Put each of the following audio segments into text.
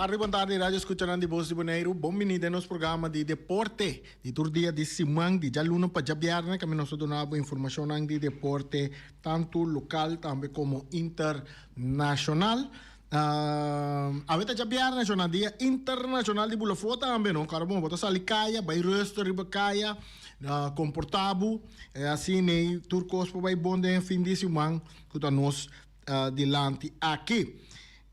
Tarde, boa tarde, rádio escuchando de Voz de Bonaire. Bem-vindo ao nosso programa de deporte. De todo dia de semana, de já lunes para já viernes, que nós damos informação de deporte, tanto local também como internacional. A vez já viernes, é dia internacional de Bulafo também, não? Cara, bom, botar salicaia, vai resto, ribacaia, comportável, assim, né? Turcos, vai bom de fim de semana, que nós dilante aqui.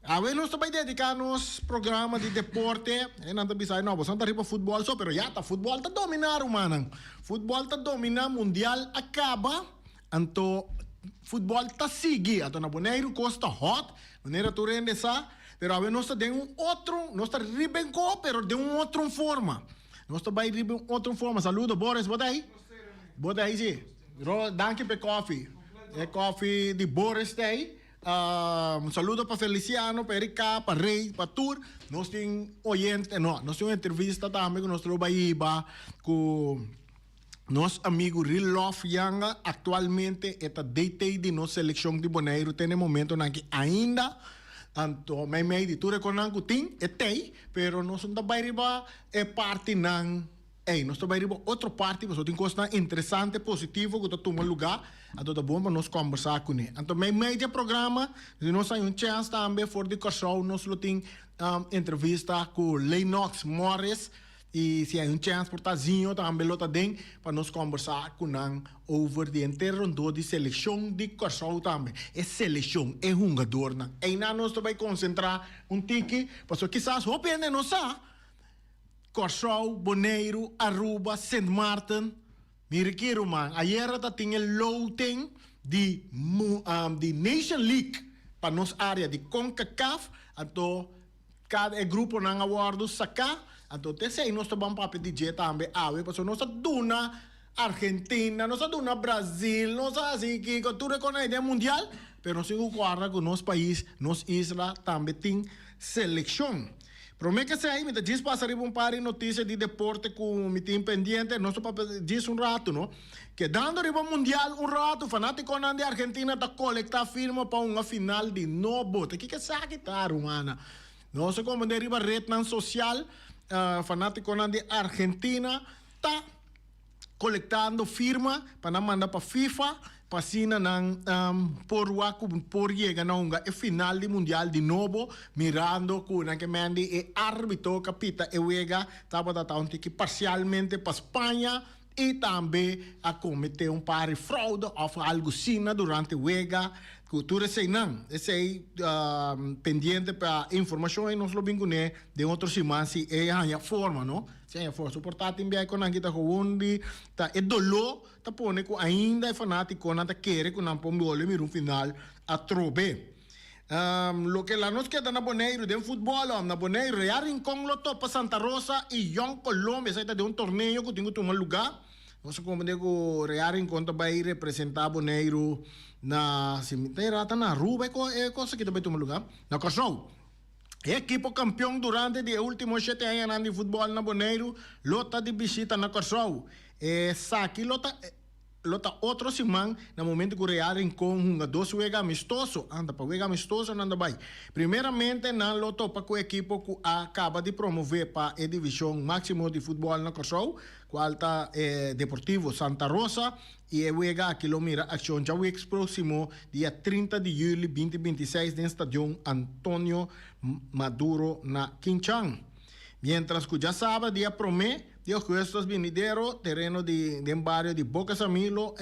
A ver, nós também dedicamos programa de deporte. Não está pensando, não, você não está rindo futebol só, pero já está, futebol está dominando, mano. Futebol está dominando, mundial acaba, então, futebol está seguindo. Então, na Bonaire, costa hot, maneira tu rende essa, pero a ver, nós está de outro, nós está ribenco, pero de outra forma. Nós está bem riben outra forma. Saludo, Boris, bota aí. Bota aí, sim. Danke per coffee. É coffee de Boris daí. Un saludo para Feliciano, para Erika, para Rey, para Tur. Nós temos oyente, não, nós temos entrevista também com nosso Baíba, com nosso amigo Rilof Yanga. Atualmente, está DT de nossa seleção de Bonaire. Tem um momento em que ainda, então, mas de tudo com o tem, é tem, pero nós não Baíba é parte não. Nós também temos outra parte, mas tem coisa interessante, positiva, que toma lugar, então é bom para nós conversar com ele. Então, meio programa, nós temos chance também, fora de show, nós temos entrevista com Lennox Morris, e se há chance por tazinho, também lo tem, para nós conversar com ele over de inteiro de seleção de show também. É seleção, é jogador, e nós também concentrar tique, porque quizás, opende, não sabe, Corsau, Bonaire, Aruba, St. Martin. Mire que, man, ayer tinha loting de Nation League para nossa área de CONCACAF. Então, cada grupo não aguarda sacar. Então, tem nós também papel de jet também. Porque nós duna Argentina, nós duna Brasil, nós assim que tudo é com a ideia mundial. Mas nós guarda que nosso país, nossa isla também tem seleção. Promete que se aí, me diz passar um par de notícias de deporte com me tem pendiente, nosso papel diz rato, não? Que dando riba mundial rato, fanático de Argentina está coletar firma para uma final de novo. O que se aqui tá, humana? Não sei como de riba rede social, fanático de Argentina está coletando firma para mandar para FIFA. Pasina ng por llegar na unga e final de mundial de novo mirando kuna que mandi e árbitro capita e wega tava taon que parcialmente para Espanha e também a cometer par de fraude ou algo assim durante wega cultura sei não esse pendiente para informação e nós lo bingune de outro semana se é a forma não se é a forma suportar também com a kita onde tá é dolor tá pone com ainda é fanático nada querer com não pomole mir final a trobe lo que la nos queda na Bonaire de futebol na Bonaire Real Rincón lo topa Santa Rosa e Young Colombia sai de um torneio que tinha tomar lugar nós como digo Real Rincón vai representar Bonaire na cemitério tá na Aruba é coisa que também tomar lugar na Corsau equipo campeão durante os últimos 7 anos de futebol na Bonaire lota de visita na Corsau saqui lota outro semana no momento que o Real Rincón dois juega amistoso anda para juega amistoso anda bem primeiramente na lota para o equipo que acaba de promover para a divisão máximo de futebol na Corsau qual está Deportivo Santa Rosa e juega aqui lo mira ação já o próximo dia 30 de julho 2026 no estádio Antonio Maduro na Quinchán. Mientras que já sabe dia promete Dios jueces venidero terreno de barrio de Boca Samilo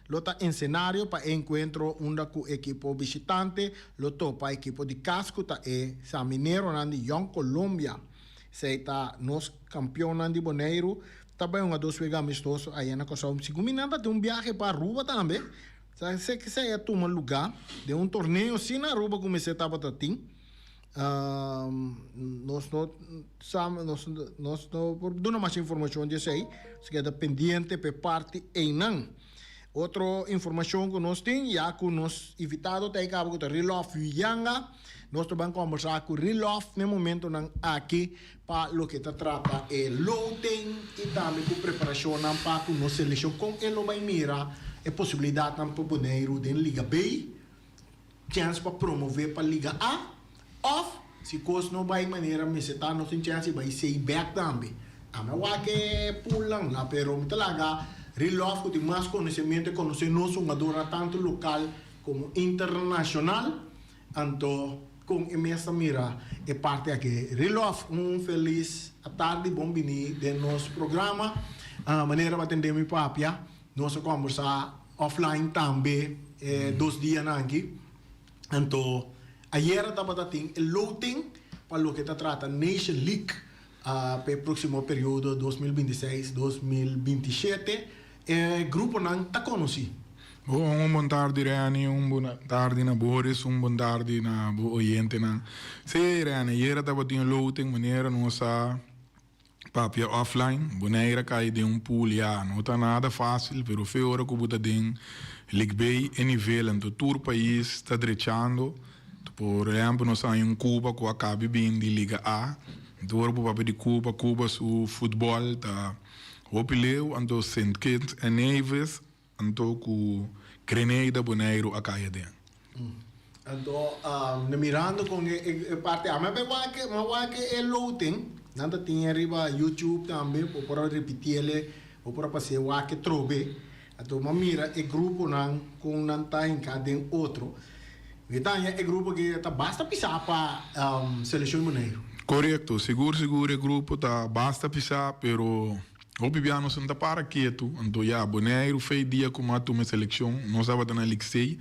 lota en escenario para encuentro con equipo visitante loto para equipo de casco ta San Minero de Young Colombia se está nos campeones de Bonaire também dos juegos amistosos aí na Costa se combinando de viaje para Aruba também se que se toma lugar de torneio assim na Aruba como se estava tratando nós damos mais informação disso aí se queda pendiente por parte em não outra informação que nós temos já com nós invitado tem cabo com o Rilof Yanga nós vamos conversar com o Rilof no momento aqui para o que trata é loading e também com preparação para a nossa seleção com ele vai mirar a possibilidade para o Bonaire de Liga B chance para promover para Liga A of se coisa não vai maneira me se tá não tem chance vai ser back também a me wa que pulang lá pero me talaga relof que tem mais conhecimento e conhecer nosso jogador tanto local como internacional anto com essa mira é parte aqui relof feliz a tarde bom bini de nosso programa a maneira de atender meu papia nós conversar offline também 2 dias aqui então ayer estava dating el loading para o que está trata Nation League para o próximo período 2026-2027 grupo não está conhecido. Buon tardi Rani, buon tardi na Boris, buon tardi na oyente na. Se Rani, ieri estava in loading, maneira nossa papia offline, boneira cai de pool já, não está nada fácil, pero foi hora que buta den Ligue B e nível em todo o país está drechando. Por exemplo, nós temos Cuba que acaba bem de Liga A. Então, o papel de Cuba, o futebol está opileu, então St. Kitts e Nevis, então com Grenada, Boneiro, a caia dentro. Então, mirando com a parte, mas que é loading, nada tem arriba YouTube também, para repetir ele, para fazer o que trobe. Então, mira o grupo não com não tá em cada outro. Então, é o grupo que tá basta pisar para seleção Boneiro. Correto, seguro o grupo tá basta pisar, pero o Bibiano não está para quieto, então já Boneiro fez dia como a tua seleção, não estava na Ligue 6.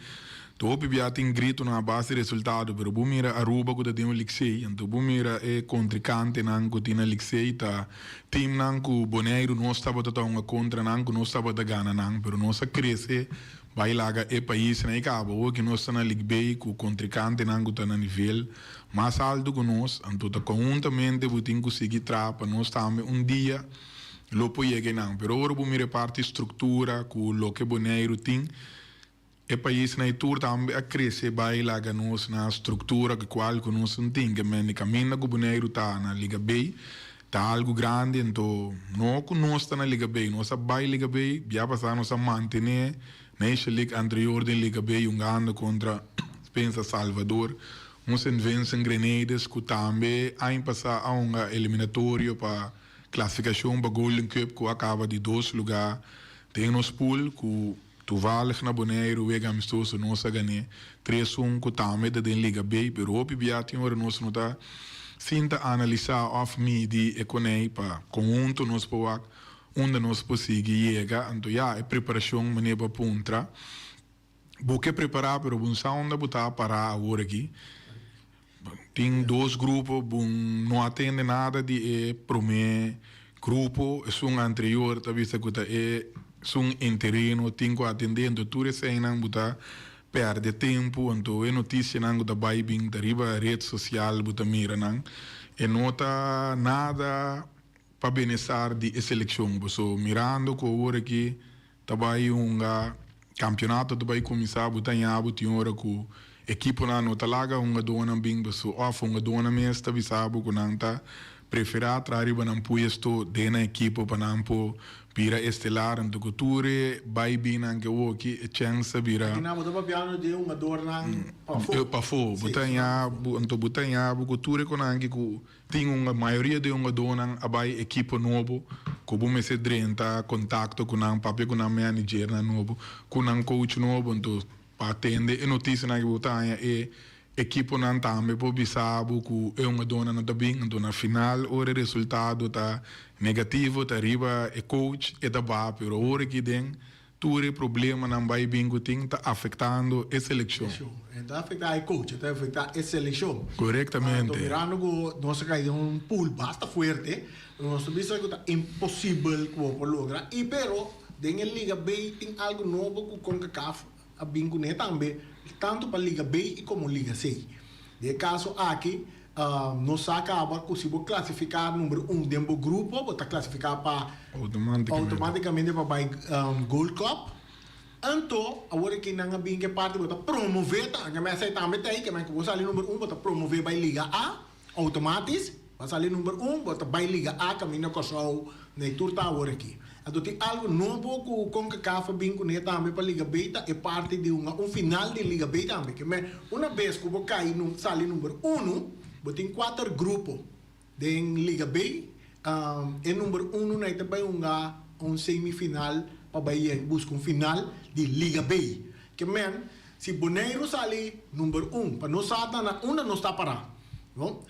O Bibiano tem grito na base de resultado, pero o mira Aruba que tem o Ligue 6, então o mira é contrincante não que tem na Ligue 6, tá time não que Boneiro não estava tão contra não que não estava da gana não, pero não se cresce vai lá é país na cabo o que nós está na Ligue B com contrincante não que está na nível mais alto que nós, então tá conjuntamente o tem que conseguir trapa nós também dia lo poi che non, però ora mi parte struttura con lo che Boneiro tem e paese na tour tambe a cresce vai la ganos na struttura che qual conosce un ting che men cammina con Boneiro ta na Liga B ta algo grande então no conosce na Liga B no sa vai Liga B via passano sa mantenere Nation League anterior de Liga B jogando contra Spencer Salvador uns vence em Grenades que também aí passar a eliminatório para classificação para Golden Cup que acaba de 2 lugares. Tem nos pool que toevallig na Bonaire wega amistoso nossa ganhar 3-1 que também da Liga B, pero o pibiati ora nós não tá sinta analisar of me de economia para conjunto nos poak onde nós conseguir chegar, então já é preparação maneira para puntra. Porque preparar pero bom sound botar para agora aqui. Tem 2 grupos, não atende nada de primeiro grupo, é um anterior, talvez é um interino, tem que atender, então tudo isso aí não botar perde tempo, então é notícia não da baibing, da riba rede social, botar mira não, e não tá nada para beneficiar de seleção, so mirando com o aqui, também campeonato também começar, botar em abo, tem hora que equipo na no talaga dona bing beso off dona mesta bisabo kunanta prefera trariba nan puesto de na equipo panampo pira estelar and culture vai bin anche woki e chance bira na mo dopo piano de dona pa fo botanya anto botanya bu culture con anche ku tem maioria de dona abai equipo novo como me se drenta contatto con an papel con an manager na novo con an coach novo anto atende e notícia na botanya e equipo não também pode saber que é uma dona não tá bem então na final o resultado tá negativo tá riba e coach e tá bom pero ora que tem tudo problema não vai bem que tem tá afetando a seleção tá afetando o coach tá afetando a seleção corretamente mirando que nós caímos um pool basta forte nós vimos que tá impossível que lograr e pero dentro da Liga B tem algo novo que com CAF a bingo né também tanto para Liga B e como Liga C. De caso aqui, nós acaba que se você classificar número 1 dentro do grupo, você classificar para automaticamente para Gold Cup. Então, agora que não bem que parte você promover, tá? Que me aceita também tem que você sair número 1, você promover para Liga A, automático, você sair número 1, você vai Liga A, caminho com o na turta agora aqui. Então tem algo novo que o CONCACAF vinculou também para a Liga B, é parte de final de Liga B também. Que uma vez que você cai no sali número 1, Botin 4 grupos de Liga B. En número 1 na ita bay un semifinal para bayan busca un final de Liga B. Que men si Bonaire sale número 1, para no sata na una no está para. No?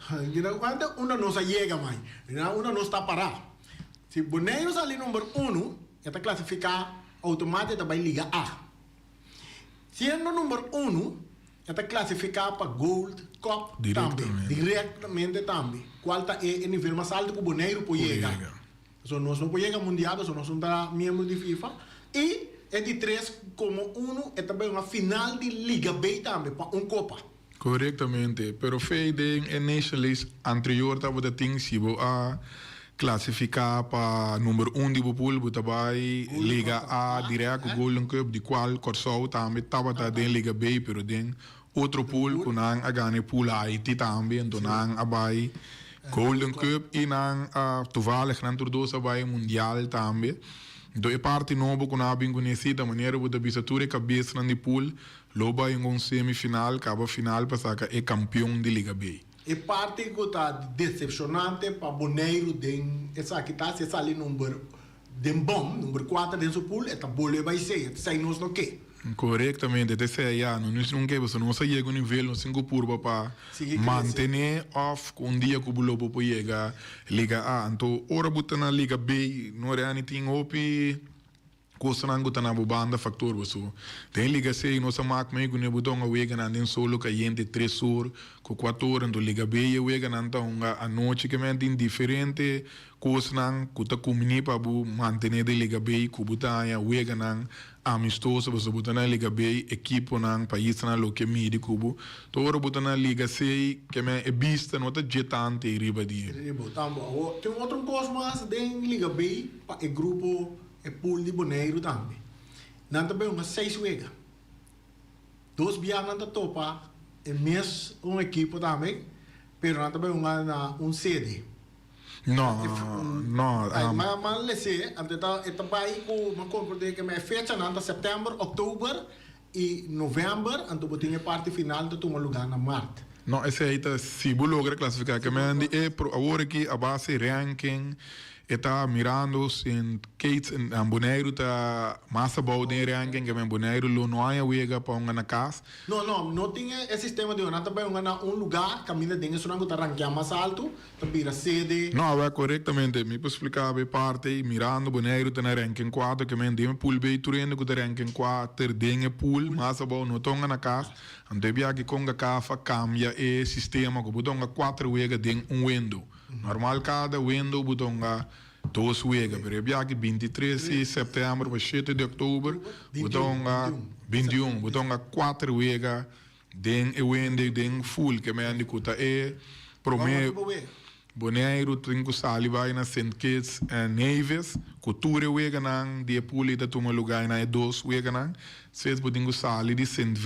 Una no se llega mai. Una no está para. Si Bonaire sale número 1, esta clasifica automáticamente para Liga A. Siendo número 1, esta clasifica para Gold Cup directamente también. ¿Cuál es el nivel más alto que Bonaire puede llegar? Eso no puede llegar mundial, eso no son miembros de FIFA. Y es de 3 como 1, es también una final de Liga B también, para una copa. Correctamente, pero feide en Nation League anterior estava de ting si a classificar para número 1 de pool, butabai Liga A direto Golden Cup, de qual Corsou também estava de Liga B, pero den outro pool com nang agane pool Haiti também, então nang abai Golden Cup e nang toevallig nan turdosa abai mundial também. Então é parte nova com a bem conhecida maneira de bisatura cabeça nan de pool, loba em semifinal, caba final para que é campeão de Liga B. E parte que está decepcionante para Bonaire den essa que está se sale número den bom número 4 den seu pool eta bole vai ser sai nós no que corretamente até sei já não não que você não sai com nível no Singapura para manter off um dia que o lobo pode chegar Liga A então ora botar na Liga B não é anything opi coisa não está na banda factor você tem Liga C não se marca meio que o botão a wega na den solo que gente 3 horas com 4 horas então Liga B a wega na então a noite que mente indiferente coisa não que está comunicar para manter de Liga B que botar a wega na amistoso você botar na Liga B equipe na país na lo que mide cubo então ora botar na Liga C que é vista não está jetante riba de tem outro coisa mais den Liga B para o grupo e pool de Bonaire também. Não também uma 6 wegas. 2 bianas da topa e mês equipe também, pero não também uma sede. Não. Mas lesse, então vai com uma coisa que é fecha na setembro, outubro e novembro, então botinha parte final de tomar lugar na Marte. Não, esse aí tá se bu logra classificar que me é pro agora que a base ranking está mirando em Kates em Bonaire está mais abaixo de ranking que em Bonaire não há wega para na casa. Não tinha esse sistema de nada para um lugar caminha dentro só não está ranquear mais alto, também a sede. Não, é corretamente, me posso explicar a parte mirando Bonaire está na ranking 4 que em dem pool B turendo que está ranking 4 dentro pool mais abaixo não tonga na casa. Ante bia que conga kafa cambia e sistema que botonga 4 wega dentro window. Normal cada window botonga 2 wega, pero bia que 23 de setembro para 7 de outubro botonga 21, botonga 4 wega dentro window dentro full que me andi kuta e prome Bonaire tem que sair vai na Saint Kitts and Nevis, cultura wega nang dia puli da tuma lugar na 2 wega nang, se botin que sair de Saint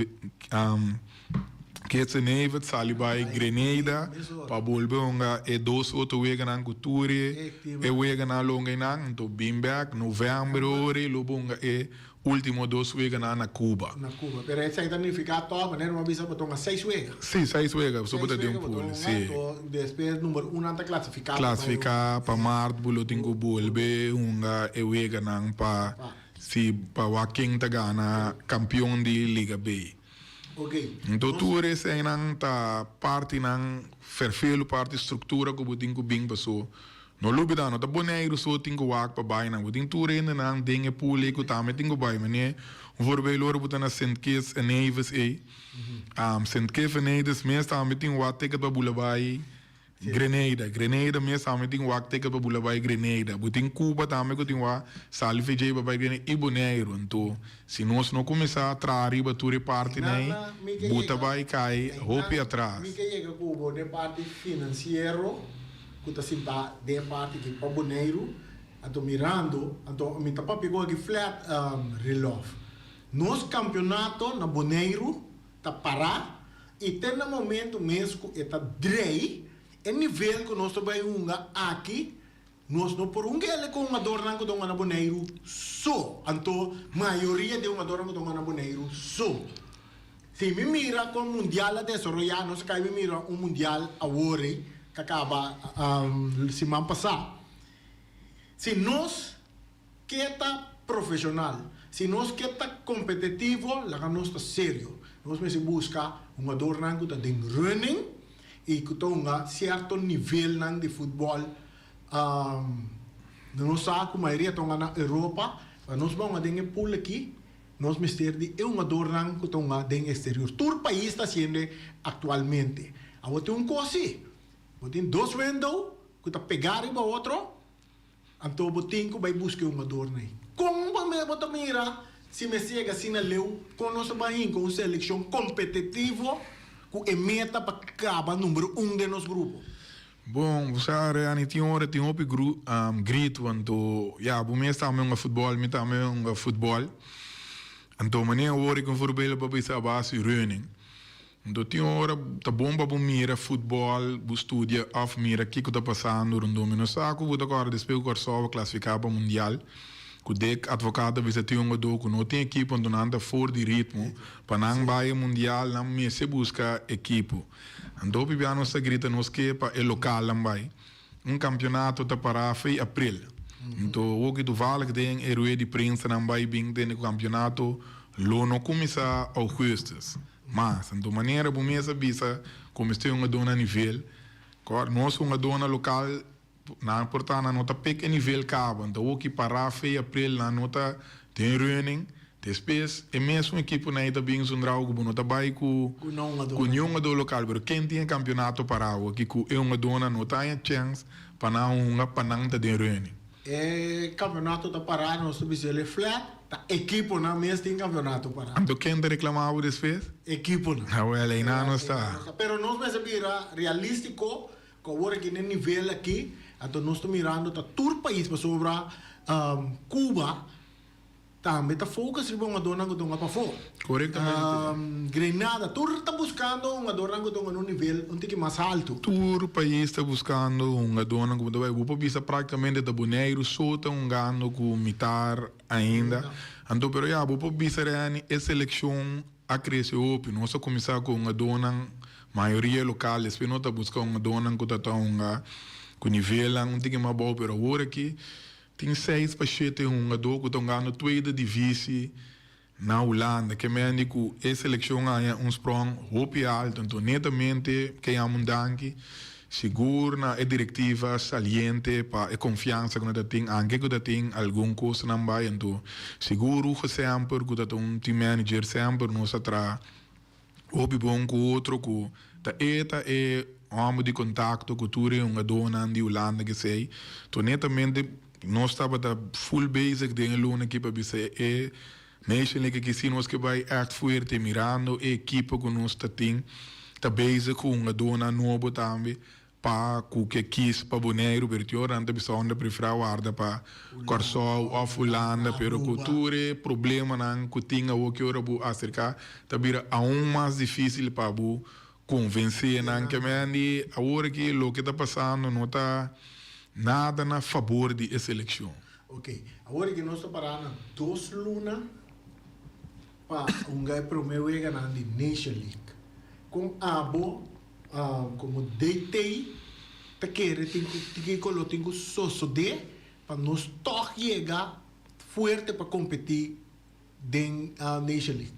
Kitts and Nevis, sair vai Grenada, para volver onga e 2 outro wega nang cultura e wega na longa nang, então Bimberg, novembro ore lobonga e último 2 wega na Cuba. Na Cuba, pero essa aí significa toda maneira uma visa botonga 6 wega. Sim, 6 wega, só botar de pool, sim. Depois número 1 anda classificar. Classificar para Marte, boletim que volve unga e wega nang pa si pa waking tagana campeão de Liga B. Okay. Então tu eres aí nang ta parte nang perfil parte estrutura que boletim que bing passou. No lubida no ta Bonaire so tingo wak pa bai nang boletim tu rende nang dinge pule que tá metingo bai mane voorbij loro boten na Saint Kitts en Nevis Saint Kitts en Nevis meestal meting wak ticket pa bulabai Grenada meestal meting wak ticket pa bulabai Grenada boten Cuba também que tinha sali fej pa bai Grenada e Bonaire então se nós não começar a trari ba tu reparte nei buta bai cai hopi atrás mi que llega Cuba de parte financiero que tá simpa de parte que pa Bonaire ato mirando ato mi tapa pegou aqui flat relove nos campeonato na Bonaire tá parar e tem no momento mesmo está drei e nível que nós vai unga aqui nós não por ele com uma dor não com na Bonaire só então maioria de uma dor não com na Bonaire só Si me mira con mundial a desarrollar, no sé que me mira un mundial ahora que acaba semana pasada. Si nos queda profesional, si nos queda competitivo, la ganamos está serio. Nos me se busca un adorno que está en running y que está un cierto nivel de fútbol. Não sabe como a maioria estão na Europa, mas nós vamos a den pool aqui, nós mister de um adorno que estão den exterior. Todo o país está sendo atualmente. Agora tem coisa assim, tem dois windows que está pegar para outro, então tem que vai buscar adorno aí. Como você mira, se me chega assim na leu, com nosso país, com uma seleção competitiva, que é meta para acabar número 1 de nosso grupo. Bom, você reani tinha hora tinha op grito anto ja, bu me sta met voetbal, met aan voetbal. Anto meneer hoor ik een voorbeeld bij zijn base running. Anto tinha hora ta bomba bu mira voetbal, bu studia af mira kiko ta passando rondom no saco, bu ta agora despeu cor só classificar para mundial. Ku dek advocado visa tinha do ku no tem equipe onde anda for de ritmo, para não vai mundial não me se busca equipe. Anto piano sta grita nos que pa el local lambai. Campeonato ta para fei april. Então o que tu vale que tem herói de prensa lambai bing tem o campeonato lo no começa augustus. Mas então maneira bu mesa bisa como este uma dona nível. Cor nós uma dona local na portana nota pequeno nível cabo. Então o que para fei april na nota tem running. Depois, é mesmo equipe na ida bem sundrau que não trabalha com nenhuma do local, mas quem tem campeonato para o que é uma dona não tem chance para não tá de reunião. É campeonato tá parado, nós temos ele flat, tá equipe na mesa tem campeonato parado. Então quem te reclamava depois? Equipe na. Ah, well, aí não está. Pero nós vamos mirar realístico, com agora que nem nível aqui, então nós estamos mirando tá todo o país para sobre Cuba. Também está focus em uma dona que está para fora. Corretamente. Grenada, tudo está buscando uma dona que está num nível um pouco mais alto. Todo o país está buscando uma dona que vai o país praticamente da boneiro solta gano com militar ainda. Então, pero já o país é seleção a crescer op, não só começar com uma dona maioria local, depois não está buscando uma dona que está com nível um pouco mais bom, pero agora aqui tem 6 para 7 jogadores que estão ganhando tweede divisie na Holanda, que me indico a seleção é sprong hoop alto, então netamente que é danke, seguro na diretiva saliente para a confiança que nós tem, anche que tem algum coisa não vai, então seguro que sempre que tem team manager sempre nos atra hoop bom com outro que tá é homem de contato que tu é dona de Holanda que sei, então netamente nós estava da full basic de luna equipa bisa nation league que sim nós que vai echt forte mirando a equipa que nós tá basic com uma dona novo também para que quis para boneiro bertior anda bisa onda preferar guarda para Corsol ou Holanda pero cultura problema não que tinha o que ora bu acerca tá vira aún mais difícil para bu convencer não que me agora que o que tá passando não tá nada na favor de seleção. Ok. Agora que nós estamos parando 2 lunas para gai primeiro ganhar de Nation League. Com abo, como DT, te quer tem que sosode para nós toch chegar forte para competir na Nation League.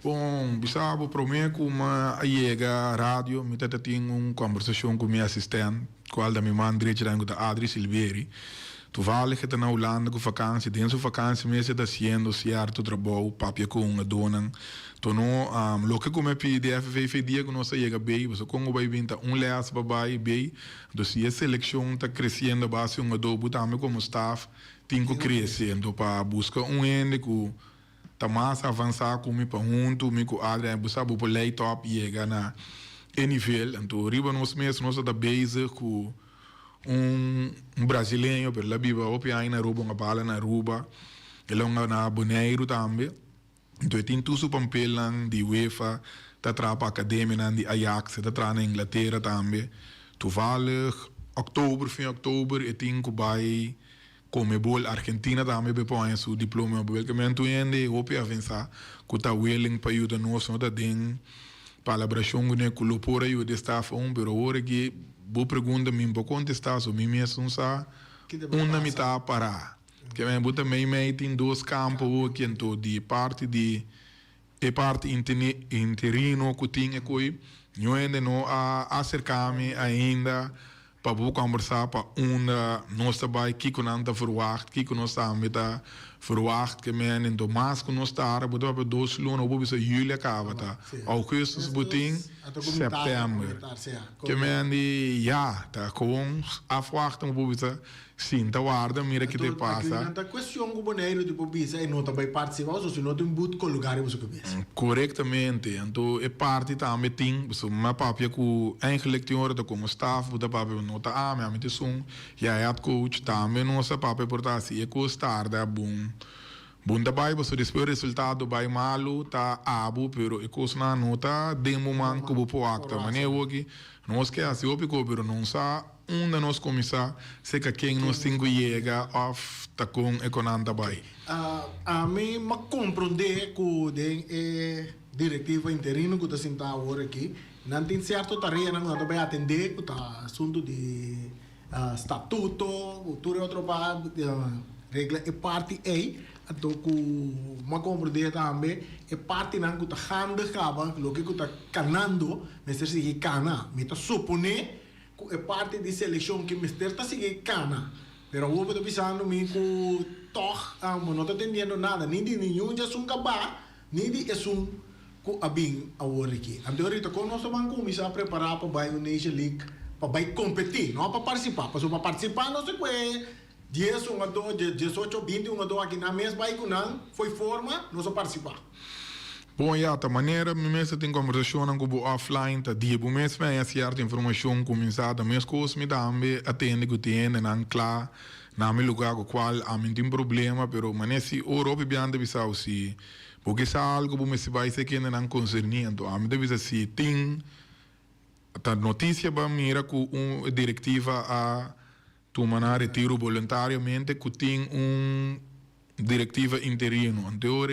Bom, bisabo promete como chega rádio, me tenta ter conversação com minha assistente, qual da minha mãe direita da Adri Silveri. Tu vale que tá na Holanda com vacança, dentro da vacança mesmo está sendo certo trabalho, papia com uma dona. Tu não, lo que como PDF veio dia que nós chega bem, você como vai vir tá leas babai bem, então se a seleção está crescendo base uma dobo também como staff, tem que crescendo para buscar ende que tá mais avançar comigo para junto, comigo Adrian, buscar o play top e chegar na nível. Então, riba nós mesmos nós da base com brasileiro, per la biba opia na Aruba, uma bala na Aruba, ele é na Bonaire também. Então, tem tudo papel de UEFA, tá trapa academia de Ajax, tá trapa na Inglaterra também. Tu vale outubro, fim de outubro, e tem que vai Comebol Argentina também põe seu diploma que men tu ende opi avançar que tá willing para ajuda nós não tá den palabração né que lo por ajuda staff pero hora que bo pergunta mim vou contestar so mim mesmo sa uma mitad para que men bota meio tem dois campos que então de parte de parte interino que tinha coi eu ainda não acercar-me ainda para conversar para nós também que nós verwacht que nós está verwacht que men in Thomas que nós está para para 2 luna ou bisa julho acaba tá augustus buting setembro que men ja tá com afwachten para bisa sim tá guarda mira que te passa a questão que o boneiro de bisa e não também participar ou se não tem muito com lugar você que bisa corretamente então é parte também tem so uma papia que eigenlijk tem hora da como staff da papia nota a minha mente sum ja é coach também nossa papia portar se é custar da bom da bai você depois resultado bai malo tá abu pero é coisa na nota demo man que vou pôr acta mané hoje nós que assim o pico pero não sa nós começar se que quem nós cinco chega off tá com econanda bai a mim me compreender que de diretiva interino que está sentado agora aqui não tem certo tarefa não vai atender que tá assunto de estatuto tudo outro parte regra é parte então que me compreender também é parte não que tá handa acaba lo que tá canando mas se que cana me tá supone que é parte de seleção que mister tá seguir cana pero eu estou pensando me que toch não está entendendo nada nem de nenhum já são cabá nem de é um que abing agora aqui então ahorita quando nós vamos começar a preparar para vai o Nation League para vai competir não para participar para participar não sei que 10, 18, 20, aqui na mesa, vai com não, foi forma, nós vamos participar. Bom, ja, de maneira, mesmo tem conversação com o offline, tá dia, o mesmo é certa informação começada, mesmo coisas me dá atende que tem, não claro, na meu lugar com qual a mim tem problema, pero maneira se Europa bem de visão se, porque se algo que me se vai ser que não concernindo, a mim de visão se tem, a notícia para mira com uma diretiva a tomar retiro voluntariamente que tem diretiva interino. Então,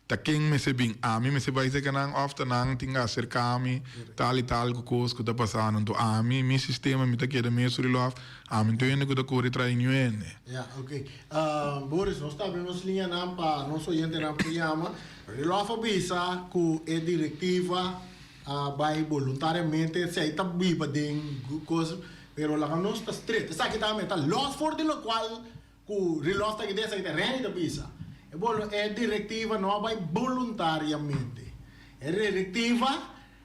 tá quem me se bem, a mim me se vai dizer que não, ofta não tem que acercar-me, tal e tal coisa que está passando. Então, a mim, meu sistema, me tá querendo mesmo relógio, a mim tem que correr para inho. Yeah, ok. Boris, nós estamos nos linha não para nosso oyente não programa, relógio avisa que é diretiva vai voluntariamente se aí tá viva de coisa pero la no está straight esa que también está los for de lo cual ku reloj está que desa que reni da pisa e bolo é diretiva não vai voluntariamente é diretiva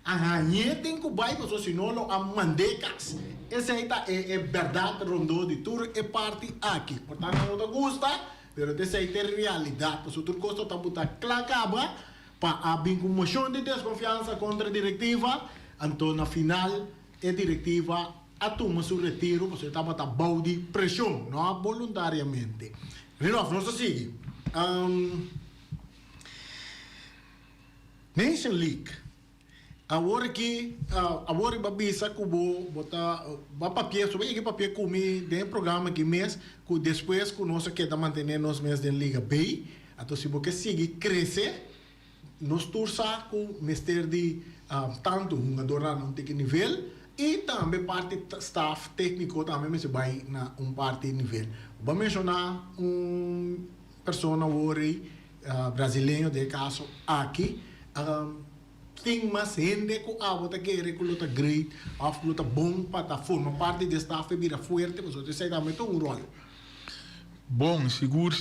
a tem que vai porque senão lo a mandecas essa aí tá é verdade rondo de tudo é parte aqui portanto não te gusta pero dessa aí é realidade porque tudo costa tá botar clacaba para abrir uma moção de desconfiança contra a diretiva então na final é diretiva toma seu retiro, você estava a balde pressão, não voluntariamente. Renov, não se sigue. Nation League. Agora que agora babisa que vou botar papel, sobre que papel comi dentro programa que mês, que depois que nós quer manter nós mês da Liga B, então se você seguir crescer, nós torça com mestre de tanto um jogador não tem nível e também parte staff técnico também se vai na parte nível. Vou mencionar pessoa hoje brasileiro de caso aqui tem mais gente que a bota que recruta great, a luta bom para forma parte de staff vira forte, mas você sai também tem rol. Bom, seguro,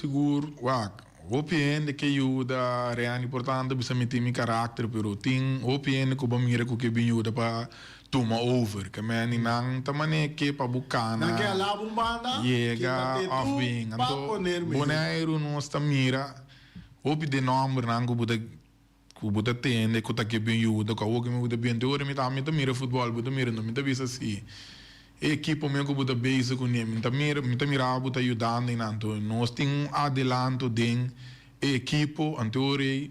o PN que ajuda é importante para meter meu caráter, pero tem o PN que mira que bem ajuda para tomar over, que meni nang tamane que para buscar na. Não quer lá bombanda? Chega off bem, então boneiro não está mira, o de nome nang que buta tende que tá que bem ajuda, que o que me buta bem teoria me tá mira futebol, buta mira não me tá visa assim. Equipe mesmo que buta base com ele, me tá mira buta ajudando e nanto, nós tem adelanto den equipe anterior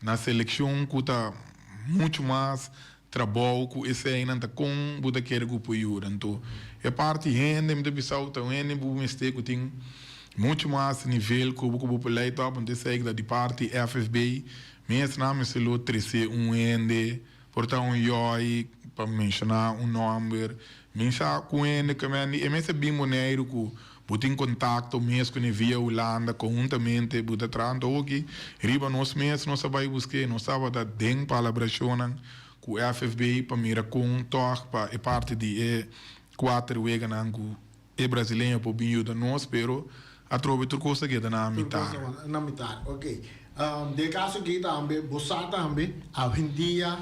na seleção que tá muito mais trabalho que esse ainda tá com buta querer que apoiar, então é parte rende me tá bisau tá rende bu mistake que tem muito mais nível que o beleid op, want is dat die party FFB, meest namen se lo 13 ende, portanto joi, para mencionar number, mensa kuende que e mese bimbo neiro ku butin contato mes com via Holanda conjuntamente buta trando aqui riba nos mes nós vai buscar nós sabe da den palabracionan ku FFB para mira com toque para e parte de quatro wega nangu e brasileiro por binho da nós pero a trove tur coisa que na mitad na mitad, ok. De caso que também, você também, a vendia,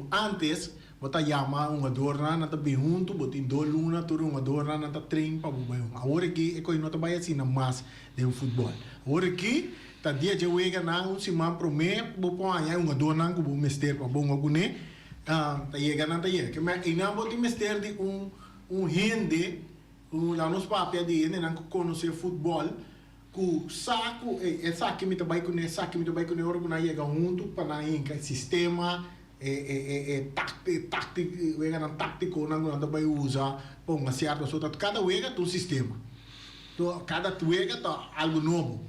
antes, você chama um adorna, não tá bem junto, botin do luna, tudo um adorna, não tá trein para o bairro. Agora aqui, é coisa não tá bem assim, na mais de um futebol. Agora aqui, tá dia de wega não, se man promete, vou pôr aí um adorna, que vou mester para bom algum né, tá chega não tá chega. Que mas e não botin mester de rende lá nos papéis de não conhecer futebol, que saco saco me também com saco me também com hora que não chega junto para não ir sistema tático wega não tático não também usa para uma certa só cada wega tem um sistema, cada wega tá algo novo,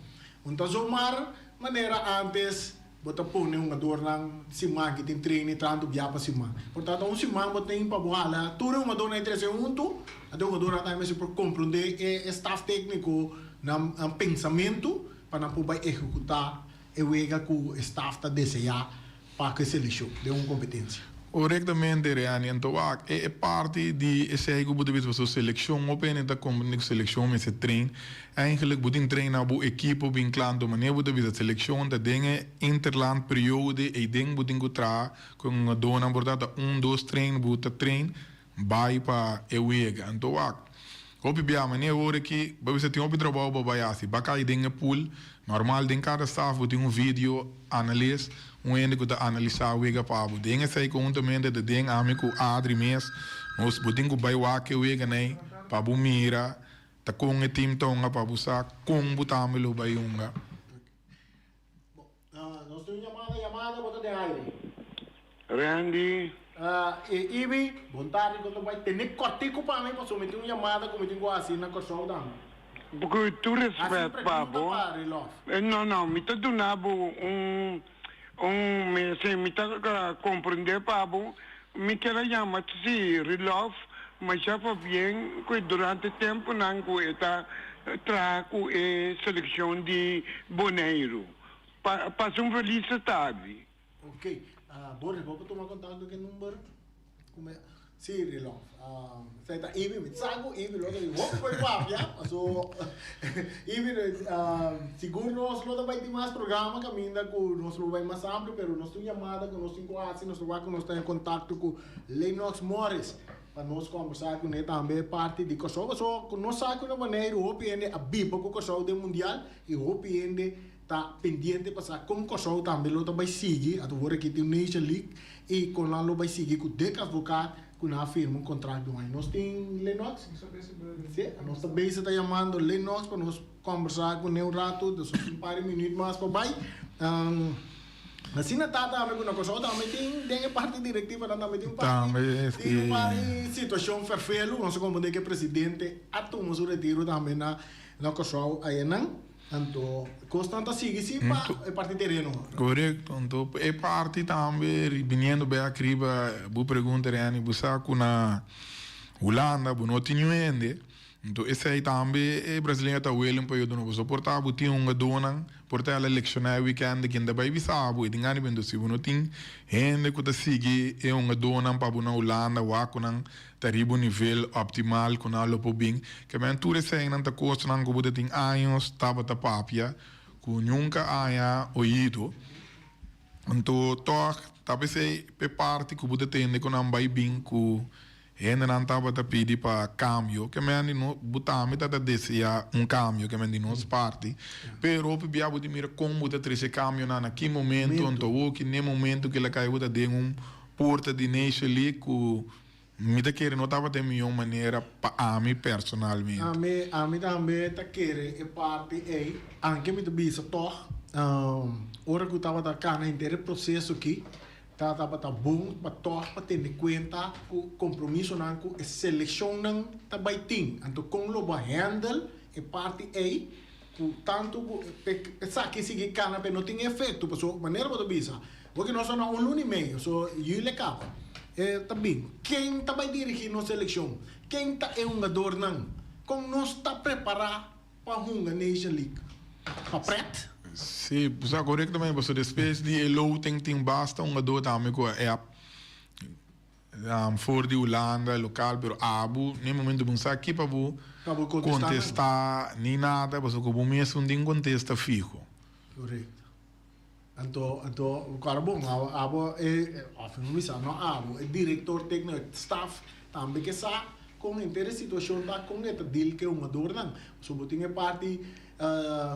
então somar maneira antes bota pone um adorno cima que tem treino tanto via para cima, portanto cima bota em para bola tudo um adorno entre junto até um adorno também se por compreender staff técnico na pensamento para não poder executar e wega que o staff está desejar para que seleção de uma competência. Correctamente, Reani. Então, é parte de esse aí que você vê sua seleção, ou bem da comunidade seleção, mas se treina, eigenlijk você treina a equipe bem claro, mas não você vê a seleção, da dengue interland período e dengue você encontrar com uma dona, portanto, 1, 2 treino, você treina, vai para o wega. Então, Kopi biya mane hora que você tem um trabalho para vai assim, bacai dengue pool, normal den cada staff tem vídeo analis, ende que tá analisar o wega para dengue sai conjuntamente de dengue amigo adri mês, nós botin que vai wake wega né, para bu mira, tá com o time tonga para buscar com butamelo vai unga. Nós temos chamada bota de aire. Randy, Ibi, vontade que tu vai ter cortico para mim para someter uma chamada como tenho assim na corção da. porque tu respeita, Pablo. Não, me tá dando me tá compreender, Pablo. Me quer chamar se relove, mas já foi bem que durante o tempo não está trago a seleção de Boneiro. Passa feliz tarde. Ok. Boris, vou tomar contato com o número. Como é? Sim, relógio. Sai da Ibi, me sago Ibi logo de vou para o papo, já. So, Ibi, seguro nós não vai ter mais programa, caminha com nós não vai mais amplo, mas nós temos chamada com nós cinco assim, nós estamos em contato com Lennox Morris para nós conversar com ele também parte de Kosovo. So, nós sabemos de maneira o PN a bipa com o Kosovo do mundial e o PN tá pendente para saber como Kosovo também lo vai seguir, agora que tem o Nation League e com lá lo vai seguir com deca advogado com na firma um contrato aí. Nós tem Lennox, sim, nós também está chamando Lennox para nós conversar com ele um rato, de um par de minutos mais para vai. Assim na tata também com Kosovo também tem a parte diretiva também tem um par de situação ferfelo, nós compreender que o presidente atoma o retiro também na Kosovo aí não. Então, constante sigue sim para parte terreno. Correto. Então, é parte também, vindo bem aqui, bu pergunta Reani, bu saco na Holanda, bu não tinha ainda. Então, esse aí também é brasileiro tá willing para eu não suportar, bu tinha uma dona, portar a eleição é weekend que ainda vai visar, bu tinha nem bem se bu não tinha, ainda que tá sigue é uma dona para bu na Holanda, waco não terrible nível optimal com a lopo bem, que bem tudo esse aí não tá custo não que bu tem anos tava tá papia, que nunca haya oído. Então, toque, talvez é parte que bu tem com não vai bem com ainda não estava a pedir para cambio, que me não botamos a desejar cambio que me de nossa parte, pero pibiabo de mira como de trazer cambio naquele momento, então que nem momento que ele caiu de porta de Nation League, me tá querendo não estava de minha maneira para mim personalmente. A mim também tá querendo parte aí, anche me bisa toh, ora que estava da cana inteiro processo aqui. Tá bom para ter em conta o compromisso com a seleção não tá bem tem então como lo vai handle e parte aí, tanto essa que sigue cana não tem efeito, porque maneira para bisa, porque nós somos um ano e meio, so eu lhe capa. Também, quem está vai dirigir nossa seleção, quem está é um jogador não, como nós está preparado para uma Nation League, para preto? Sim, você é correto também, porque depois de Elo tem basta um jogador também com voor de Holanda, local, pero Abu, nem momento bom sa aqui para contestar nem nada, porque o bom mesmo não contesta fijo. Correto. Então, cara bom, Abu é diretor técnico, staff, também que sabe com interesse situação tá com esta deal que uma dor não. So botinha parte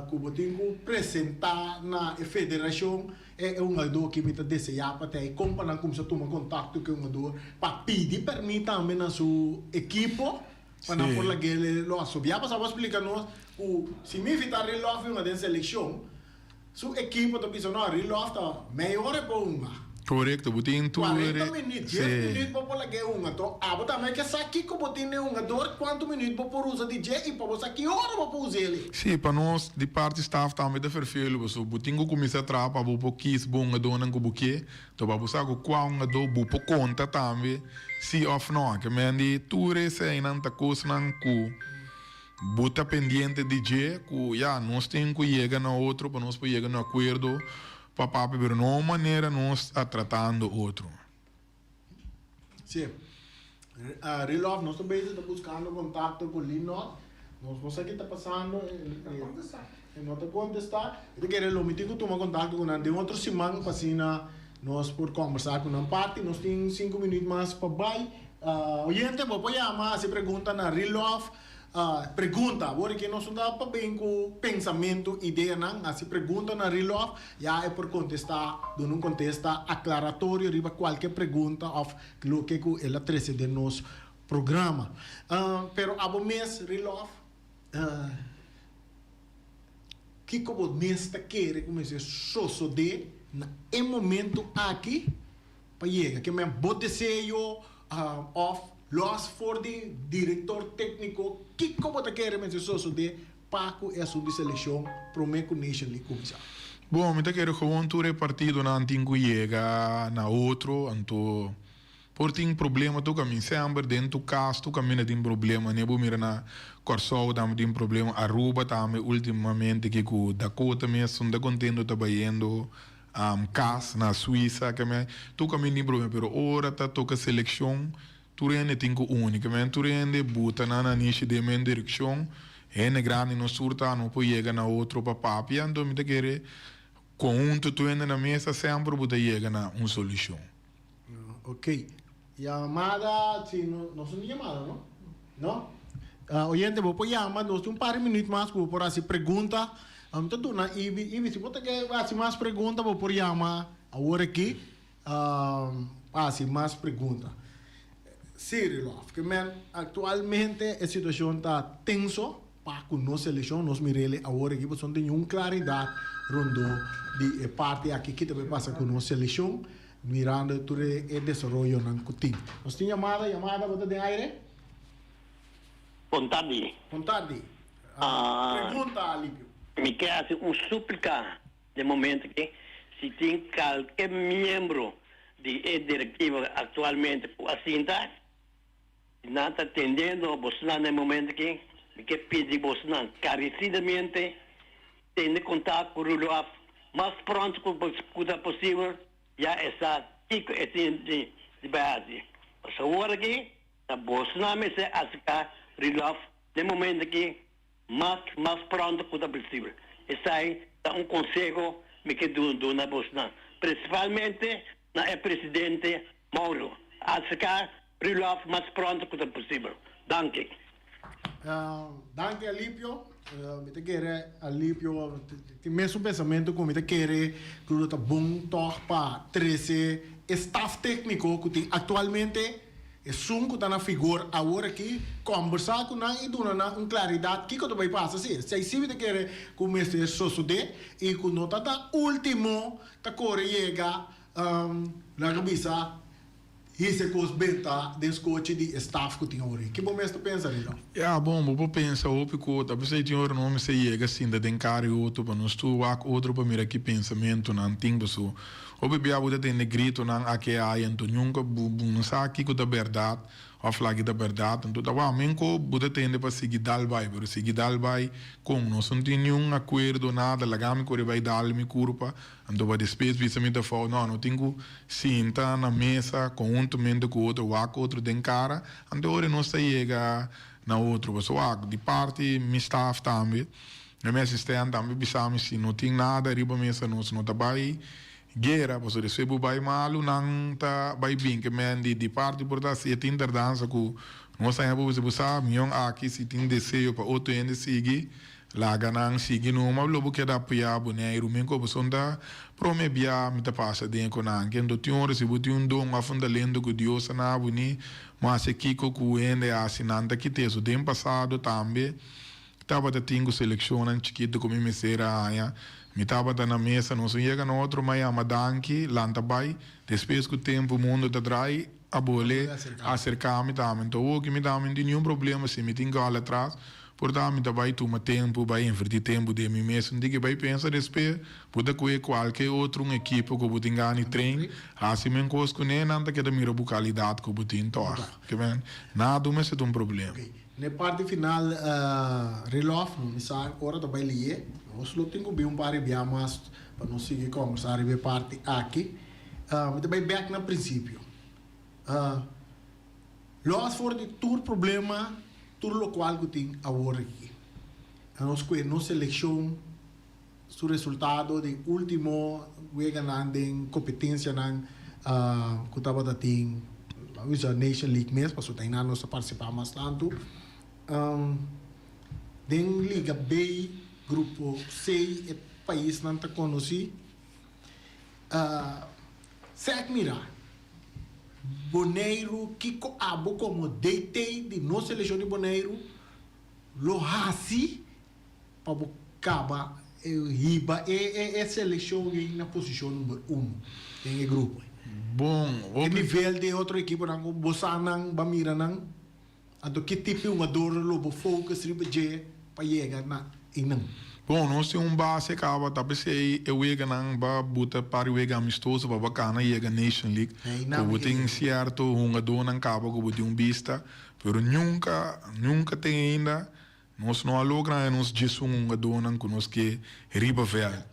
que botinho apresentar na federação é uma dor que me tá desejar para ter comparar como se toma contato com uma dor para pedir permissão também na sua equipe para não por lá que ele lo assobia para saber explicar nós o se me fitar relógio uma de seleção sua equipe tá pensando não relógio tá melhor é para uma. Correto, botin tu 40 minutos, 10 minutos para pôr aqui um ator. Ah, botar mais que aqui que botin um ator, quantos minutos para pôr usa DJ e para você aqui hora para pôr ele. Sim, para nós de parte staff também de vervelho, porque botin que começa a trabalhar para o quis bom ador não buque, então para você que qual ador bu por conta também, se off não, que me andi tu rece não tá coisa não cu. Bota pendiente DJ, que já nós tem que chegar na outro, para nós chegar no acordo. Papá, pero não maneira nós está tratando outro. Sim. Relove, nós também estamos buscando contato com o Lino. Nós vamos aqui está passando e não está contestar. Eu quero que eu tome contato com ele. Outro semana, para nós por conversar com uma parte. Nós temos 5 minutos mais para vai. Oyente, vou chamar, se pergunta na Relove. Pergunta, porque nós não dá para bem com pensamento, ideia, não. Se pergunta na Relove, já é por contestar, não contesta aclaratório, riba qualquer pergunta, of o que ela traz de nosso programa. Pero abo mês, Relove, que como mês está querendo começar a de na momento aqui, para chegar, que me bote sello, of Los for de diretor técnico que como te quer men so de Paco é a seleção pro Meco Nation League começar. Bom, me te quero gewoon tu repartido na antigo chega na outro, anto por tem problema tu caminho sempre dentro do caso tu caminho tem problema, né? Bo mira na Corsol também tem problema, Aruba também ultimamente que com Dakota mesmo da contendo trabalhando cas na Suíça que me tu caminho tem problema, pero ora tá toca seleção tu rende tinko unicamente tu rende buta na niche de men direção é grande no surta não pode chegar na outro papá então me te querer com tu rende na mesa sempre buta chegar na solução. Ok, chamada se não são chamada não oyente vou pôr chamada nós temos par minutos mais por assim pergunta então tu na Ibi se você quer assim mais pergunta vou pôr chamada agora aqui assim mais pergunta. Sério, porque atualmente a situação está tenso para com nossa eleição, nós miramos agora que você tem uma claridade rondo de parte aqui que também passa com nossa eleição, mirando todo o desenvolvimento não coutinho. Nós temos chamada, você tem aire? Boa tarde. Pergunta, Alípio. Me quer súplica de momento que se tem qualquer membro de diretiva atualmente assim tá não está atendendo Bolsonaro no momento que me quer pedir Bolsonaro carecidamente ter contato com o Lula mais pronto que possível já está aqui de base. Mas agora que a Bolsonaro me se acerca Lula no momento que mais pronto que possível. Esse aí é conselho me quer do na Bolsonaro, principalmente na presidente Mauro. Acerca Lula mais pronto que possível. Danke. Danke, Alípio. Me te quer, Alípio, tem mesmo pensamento como me te quer, que está bom para 13 staff técnico que tem atualmente é som que está na figura agora aqui, conversar com nós e dar uma claridade que vai passar assim. Se aí te quer começar a suceder e que não está último, tá corre chega na cabeça esse cos benta des coach de staff que tinha ori. Que bom mesmo pensa então? Ja, bom, vou pensar o pico, tá pensei de hora não me sei chega assim da dencare outro para nós tu outro para mira que pensamento não tem isso. O bebê a bude tem negrito não aqui aí então nunca não sabe aqui que da verdade, a flag da verdade, então tá menco bude tem para seguir dal vai, pero seguir dal vai com nós não tem nenhum acordo nada, lagami corre vai dar me curva, então vai despes visa me da fala, não tenho sinta na mesa conjuntamente com outro outro dencare, então hora não sai chega na outro, so de parte mi staff também, a minha assistente também bisami se não tem nada riba mesa nós não tá vai guerra, posso dizer, se vai malu não tá vai bem que men de parte por dar se tem dança com nós aí vamos buscar mion aqui se tem desejo para outro ainda seguir lá ganang seguir no mas logo que dá para boneiro men ko sonda prome bia me tá passa dentro na que do tior se botou dom a funda lendo que Deus na boni mas aqui com o ainda assinante que tem o tempo passado também estava da tingo seleção chiquito como me será me estava na mesa não chega no outro mas a madanki lanta vai depois que o tempo mundo da drai a bole acercar-me também então o que me dá nenhum problema se me tenho lá atrás portanto vai tomar tempo vai invertir tempo de mim mesmo de que vai pensar depois pode que qualquer outro equipe que pode ganhar treino assim me encosto nem nada que da mira qualidade que pode então que bem nada mas é um problema. Na parte final, relógio, não sabe, hora da baile, nós só temos bem par de mais para nós seguir conversar a parte aqui. Mas também back no princípio. Nós for de todo problema, todo local que tem agora aqui. Nós com a seleção, o resultado de último, ganhando em competência na que estava da tem, a Nation League mesmo, para tem nós participar mais tanto. Den Liga B, Grupo C, é país não está conhecido. Certo, mira, Boneiro, que abo como deitei de nossa seleção de Boneiro, lo hasi, para acaba, riba, é seleção na posição número 1, tem o grupo. Bom, o nível de outra equipe, não, Bosanang, Bamiranang, então, que tipo de jogador lobo focus riba je para chegar na inang? Bom, nós temos base acaba tapi se eu chega nang ba buta para o chega amistoso para bacana chega Nation League. Como tem certo jogador nang acaba como tem vista, pero nunca tem ainda nós não logra nós disso jogador nang conosco que riba velho.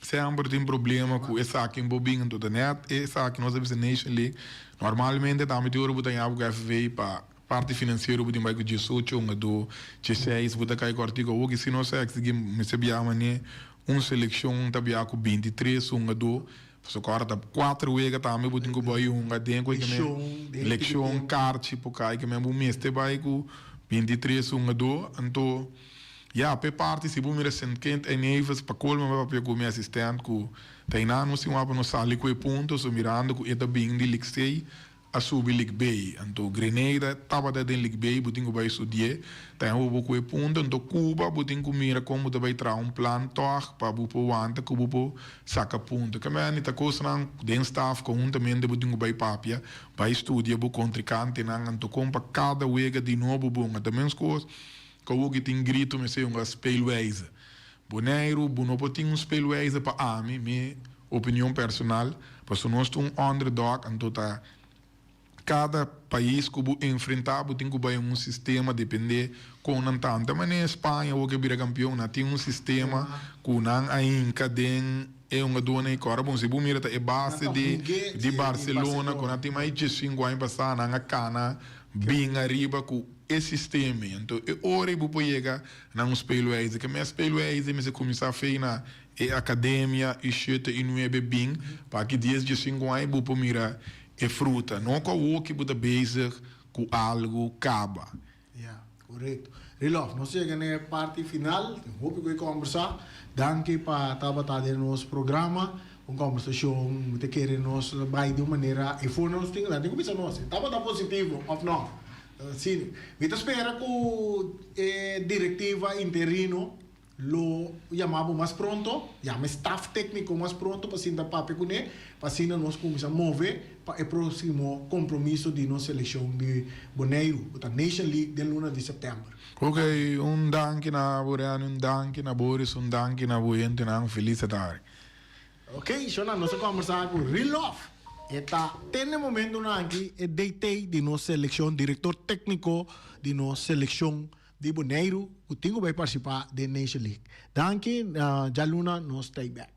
Sempre tem problema com essa aqui em bobinho do net, essa aqui nós temos Nation League. Normalmente também tem o botar algo FV para parte financeira bude mais que 18 do 16 bude cai cortico o que se não sei que me se bia mane seleção tabia com 23 do so corta 4 wega também bude com boy den com que election card tipo cai que mesmo mês te vai com 23 do então ja pe parte se bumira sentient em nevas para colma para com meu assistente com tem na não se uma para não sair com pontos mirando com eta bem de lixei a subir Ligue B, então Grenada estava dentro da Ligue B, butinho vai estudar, tem um pouco de ponto, então Cuba butinho mira como vai trazer plano toque para o ante que o saca ponto, que é nita coisa não den staff conjuntamente butinho vai papia, vai estudar o contrincante não, então compra cada wega de novo bom, também as coisas que o que tem grito me sei uma spellweise, boneiro, não pode um spellweise para minha opinião personal, porque nós temos underdog, então tá cada país que enfrentar tem que sistema depender com não tanto mas na Espanha o que vira campeão tem sistema com não ainda tem uma dona e agora bom se bom mira é base de Barcelona com tem mais de 5 anos passar na cana bem arriba com esse sistema então hora eu vou chegar na espelho aí que meu espelho aí me se começar a fazer na academia e chute e não é bem para que 10 de 5 anos eu vou mirar é fruta, não com o que você bezig com algo acaba. Correto. Relógio, nós chegamos na parte final, vou conversar, danke para estar no nosso programa, uma conversação, você quer nós vai de uma maneira, e for nós tem que pensar nós, estava positivo, ou não? Sim, me espera com diretiva interino, lo llamamos más pronto, llama staff técnico más pronto para sin papi con él, para sin nos começar a mover para el próximo compromiso de nuestra selección de Bonaire, la Nation League del 1 de septiembre. Ok, un danke na Boreano, un danke na Boris, un danke na Boyente, na felicitare. Ok, Shona, nós conversamos com Rilof. Eta, tem momento aqui, é DT de nossa seleção, diretor técnico de nossa seleção de Bonaire, que tenho vai participar da Nation League. Danke, Jaluna, nós stay back.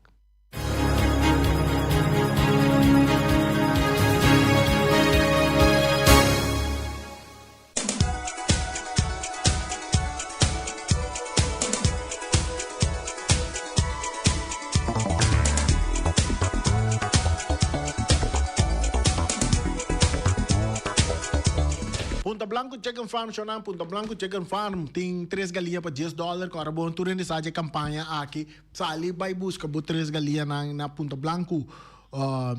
Punta Blanco Chicken Farm, Shonan, Punta Blanco Chicken Farm, tem 3 galinhas para $10, cara bom, tu rende saja campanha aqui, sali vai busca bu 3 galinhas na Punta Blanco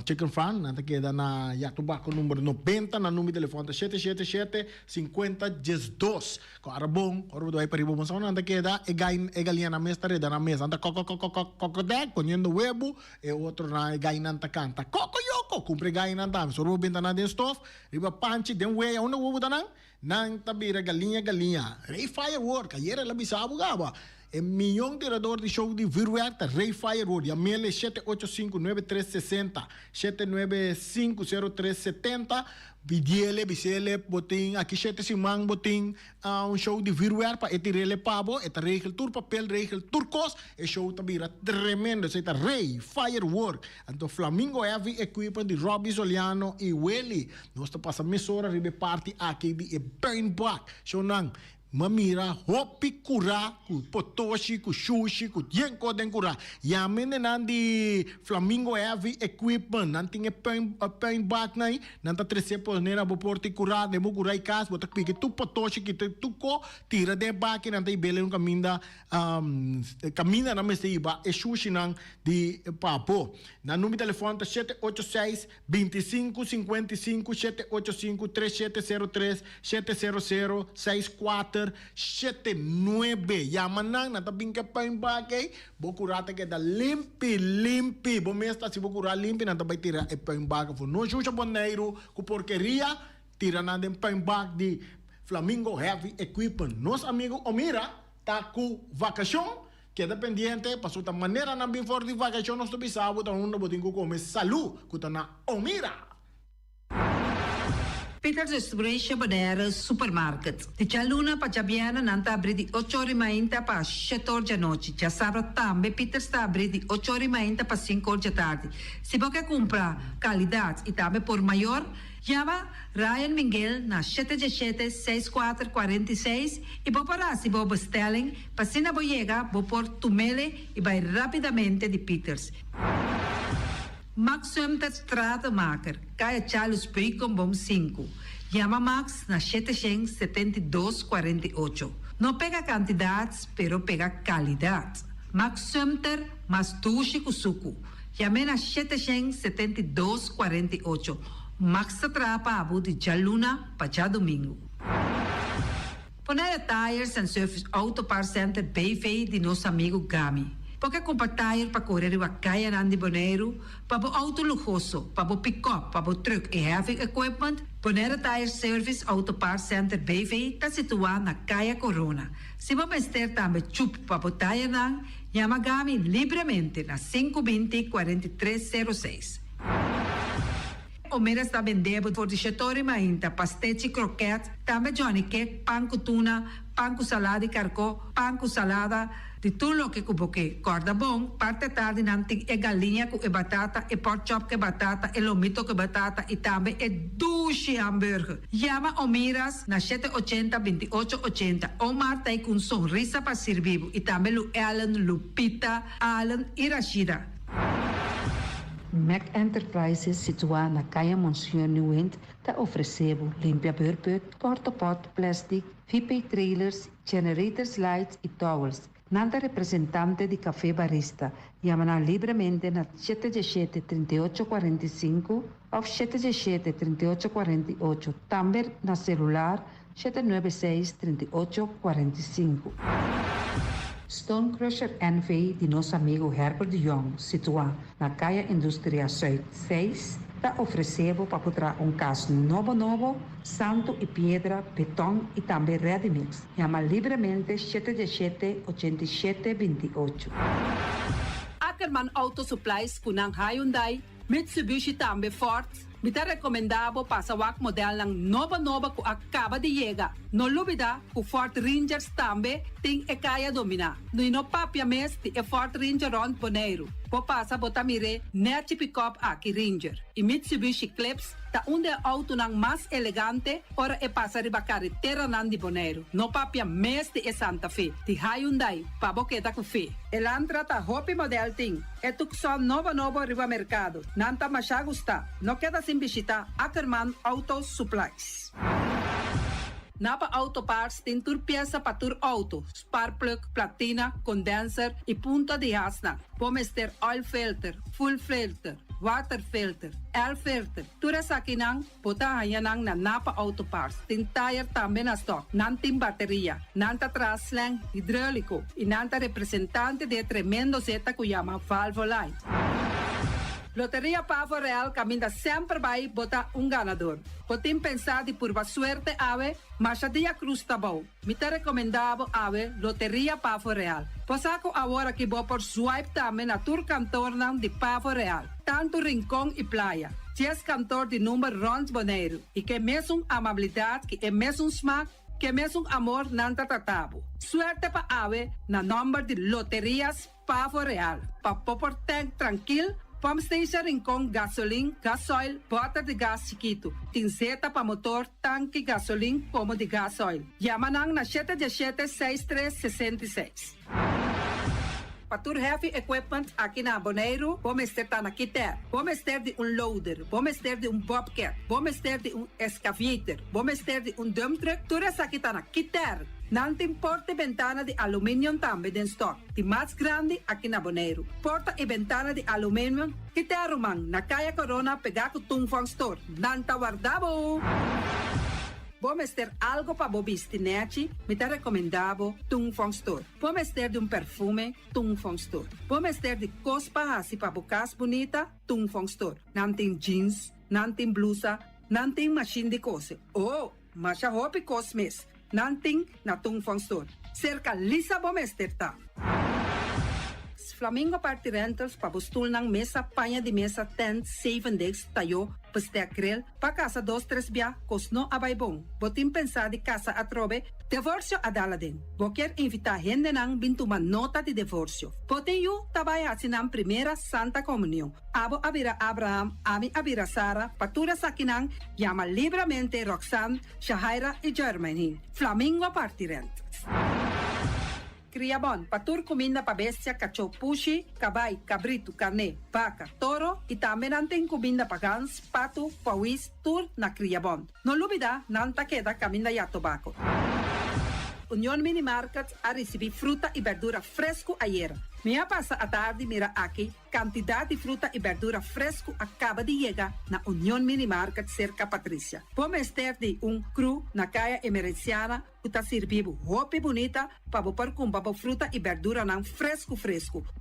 Chicken Farm, nata queda na Yatubaco número 90, na número de telefone 777-50-12, cara bom, ora vai para ribo, mas nata queda e galinha na mesa, reda na mesa, anda cocodec, poniendo huevo, e outro na galinha nanta canta, yoko, cumpre galinha nanta, so ro benta na den stof, riba panchi, den weia, una huevo danang, nang tabira galinha, Ray Firework, ayer la bisabo gaba, milhão tirador de show de Viruerta, Ray Firework, e a mail é 785-9360, 795-0370, Bicele, botin, aqui 7 simang, botin, show de Viruerta, etirele pavo, eta regel tur papel, regel turcos, e show tabira tremendo, eta Ray Firework, anto Flamingo Heavy Equipment de Robbie Soliano e Welly, nós tá passando mesora, ribe party aqui de Burn Back, show nang, mamira hopi kura ku potoshi ku sushi ku yenko den kura yamene nandi Flamingo Heavy Equipment nanting pain back nai nanta 300 ponera bo porti kura de mo kura ikas botak pike tu potoshi ki tu ko tira de back nanta ibele un caminda na mesa iba e sushi nang di papo na número de telefone 786 25 55 785 3703 700 64 79 yamanang na tabing ka pa yung bagay bokurata ke da limpi bo mesta si bokura limpi na tabay tira e pa yung bagay fo no xuxa Bonaire ku porqueria tira na den pa yung bag di Flamingo Heavy Equipment nos amigo Omira ta ku vakasyon queda pendiente paso ta manera na bin for di vakasyon nos to bisabo ta un botin ku come salu ku ta na Omira Peters Restauration Bonaire Supermarket. De Jaluna pa Jabiana nanta abri di 8 ore mainta pa 7 ore noite. Já sabe também Peters está abri di 8 ore mainta pa 5 ore tarde. Se você comprar qualidade e também por maior, chama Ryan Miguel na 777-6446 e vou parar se vou bestelling, para se não vou chegar, vou por tumele e vai rapidamente de Peters. Max Sumter Stratenmaker, Kaya Charles Bricom Bom 5. Chama Max na 772-48. Não pega quantidades, pero pega qualidade. Max Sumter, mas tushi kusuku. Chame na 772-48. Max Trapa Abu de Jaluna, para domingo. Bonaire Tires and Service Auto Parts Center BV de nosso amigo Gami. Porque comprar tire para correr a caia de Bonaire, para o auto luxuoso, para o pick-up, para o truck e heavy equipment, Bonaire Tire Service Auto Parts Center BV está situado na Caia Corona. Se você ter também chup para o tire, chama Gami livremente na 520-4306. O Mera está vendendo por digetori mainta, pastete croquete, também Johnny Cake, pão com tuna, pão com salada e carcó, pão com salada, de tudo o que cuboque. Corda bom, parte tarde nanting e galinha com e batata, e pork chop com batata, e lomito com batata, e também e dushi hambúrguer. Chama o Miras na 780-2880. O Marta com um sorriso para servir, e também o Ellen, Lupita, Alan e Rashida. Mac Enterprises, situada na Caia Monsieur New Wind, está oferecendo limpia beurput, porta-pot, plastic, VIP trailers, generators lights e towels. Nada representante de café barista. Chama livremente na 717-3845 ou 717-3848. Também na celular 796-3845. Stone Crusher NV de nosso amigo Herbert de Jong, situado na Caia Indústria Zuid 6, está oferecendo para encontrar caso novo, santo e pedra, betão e também ready-mix. Chama livremente 717-8728. Ackerman Auto Supplies kunang Hyundai, Mitsubishi tambe Ford. Mita recomendado pasawak model ng nova ku acaba de llegar. No lubida ku Ford Rangers tambe ting ekaya domina. No inopapia mes ti Ford Ranger on Bonaire. Po pasa botamire net pick-up aki Ranger. E Mitsubishi Eclipse ta unde auto ng mas elegante ora e pasa riba carretera nan di Bonaire. No papia mes ti Santa Fe. Ti Hyundai paboketa ku fe. Elantra ta hopi model ting. Etuk son novo riba mercado. Nanta masya gusta. No queda sin visita Ackerman Auto Supplies. Napa Auto Parts tem tur pieza para tur auto, spark plug, platina, condenser e punta de asna. Pomos ter oil filter, full filter, water filter, air filter. Tura sa kinang, puta hayanang na Napa Auto Parts. Tin tire tambe na stock, nanting bateria, nanta traslang, hidráulico, e nanta representante de tremendo zeta kuyama Valvoline. Loteria Pavo Real caminha sempre vai botar ganador. Potem pensar de por suerte ave, mas a dia cruz tá bom. Me te recomendava ave Loteria Pavo Real. Posaco agora que vou por swipe também na tour cantor de Pavo Real. Tanto Rincón e Playa. Ties cantor de número Rons Bonaire. E que mesmo amabilidade, que é mesmo smack, que mesmo amor nanta tratabo. Suerte pa ave na número de Loterias Pavo Real. Pa popor tank tranquilo. Pump station Rincón, gasolina, gasoil, bota de gás chiquito. Tinzeta para motor, tanque gasolina como de gasoil. Yamanang na 717-6366. Patur heavy equipment aqui na Bonaire, vamos ter na Kiter, vamos ter de loader, vamos ter de bobcat, vamos ter de excavator, vamos ter de dump truck, tudo isso aqui na Kiter. Não tem porta e ventana de alumínio também em stock. De mais grande aqui na Bonaire. Porta e ventana de alumínio que te arrumam na Caia Corona pegar com o Tungfang Store. Não tá guardado. Vamos ter algo para bobistinete, me te recomendavo Tungfang Store. Vamos ter de perfume, Tungfang Store. Vamos ter de cospa assim para bocas bonita, Tungfang Store. Não tem jeans, não tem blusa, não tem machine de coser. Oh, mas a roupa cosmes. Nanting na Tungfang Store. Cerca Lisa Bomesterta. Flamingo Party Rentals pabustul ng mesa, panha de mesa, tent, 7 days, tayo, pasteakrel, pa casa 2-3 bia, kosno abay bong. Botim pensa di casa atrobe, divorcio adala din. Boker invita hende nang bintuman nota de divorcio. Poteyu tabay asinang primera Santa Comunión. Abo abira Abraham, ami abira Sara, patura sa kinang, llama libremente Roxanne, Shahaira y Germany. Flamingo Party Rentals. Criabon, patur comida pa bestia, cachorro pushi, cabay, cabrito, carne, vaca, toro e também nantem comida pa gans, pato, pauis, tur na Criabon. No lubida, nanta queda caminda ya tobacco. Unión Mini Market a receber fruta e verdura fresco ayer. Minha passa a tarde mira aqui, quantidade de fruta e verdura fresco acaba de chegar na Unión Mini Market cerca Patrícia. Vamos ter de cru na caia emergenciana, que está servindo roupa bonita para pôr com fruta e verdura não fresco.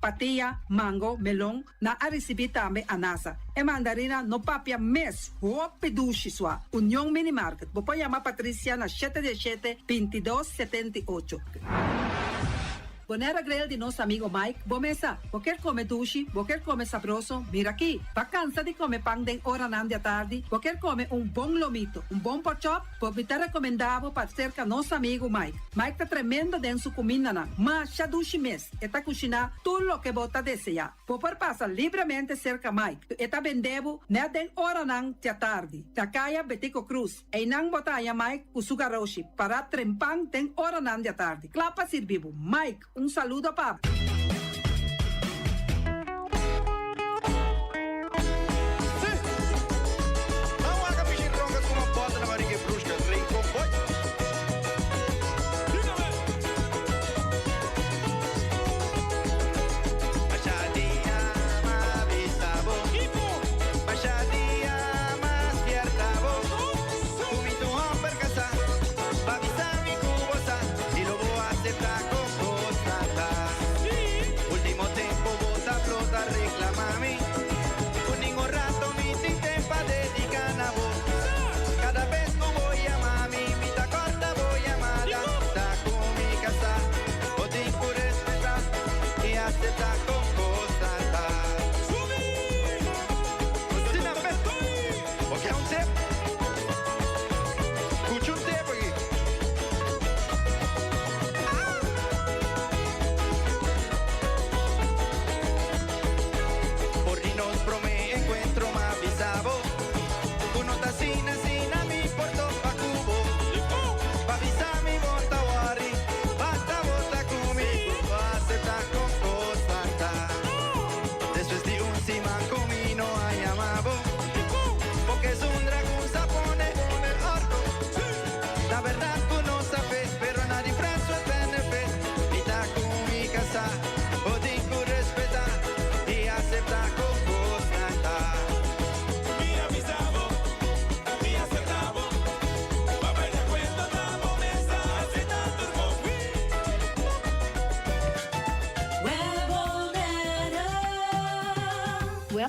Patia, mango, melão, na a receber também anasa. E mandarina no papia mes, roupa duche sua. Unión Mini Market. Vou chamar Patrícia na 717-2278. Bonera Grill de nosso amigo Mike. Bomesa, quer comer duche, quer comer sabroso, mira aqui. Vacança de comer pão de hora nan de tarde, quer comer bom lomito, bom pork chop, me te recomendavo para cerca nosso amigo Mike. Mike tá tremendo dentro sua comida nan, mas já duche mes, eta cozinhar tudo o que bota desejar. Popor passa livremente cerca Mike, eta vendebo ne den hora nan de tarde. Takaya Betico Cruz, e nan botaya Mike usugaroshi, para trempang den hora nan de tarde. Clapa servivo, Mike. Saludo, Pablo. Taco,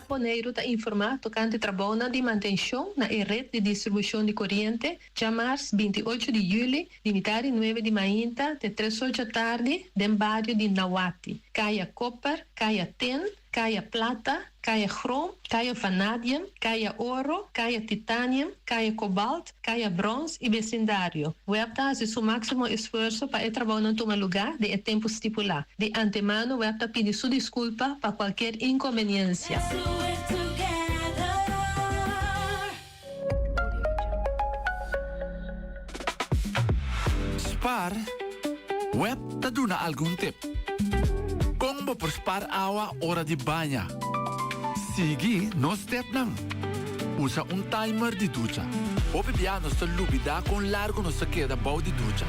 Boneiro está informar tocante trabalho de manutenção na rede de distribuição de corrente, já março 28 de julho, limitar 9 de manhã até 3 horas da tarde, no bairro de Nawati. Caia copper, caia tin, caia plata, caia chrome, caia vanadium, caia ouro, caia titanium, caia cobalt, caia bronze e vecindário. Web faz seu máximo esforço para trabalhar no lugar de tempo estipulado. De antemano, web pede sua desculpa para qualquer inconveniência. Spar, web ta duna algum tip. Como por spar awa hora de banha. Sigi no step nang. Usa timer de ducha. O bebia no se lubida con largo no se queda bau de ducha.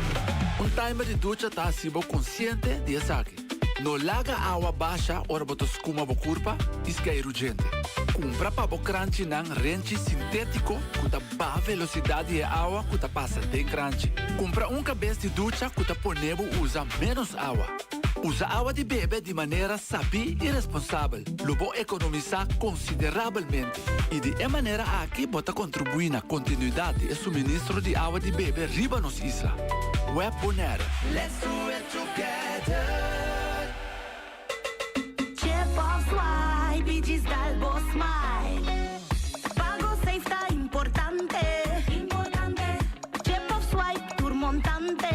Timer de ducha ta asibo consciente de saque. No laga awa baixa ora boto skuma bo curpa, isca urgente. Compra pa bo crunchy nang renchi sintético, kuta ba velocidade e awa kuta passa de crunchy. Compra cabeça de ducha kuta ponebo usa menos awa. Usa água de bebê de maneira sabia e responsável. Lobo economizar consideravelmente. E de maneira aqui bota contribuir na continuidade e suministro de água de bebê riba nos isla. Web Bonaire. Let's do it together. Chip of swipe, digital boss smile. Pago safe tá importante. Chip of swipe, turmontante.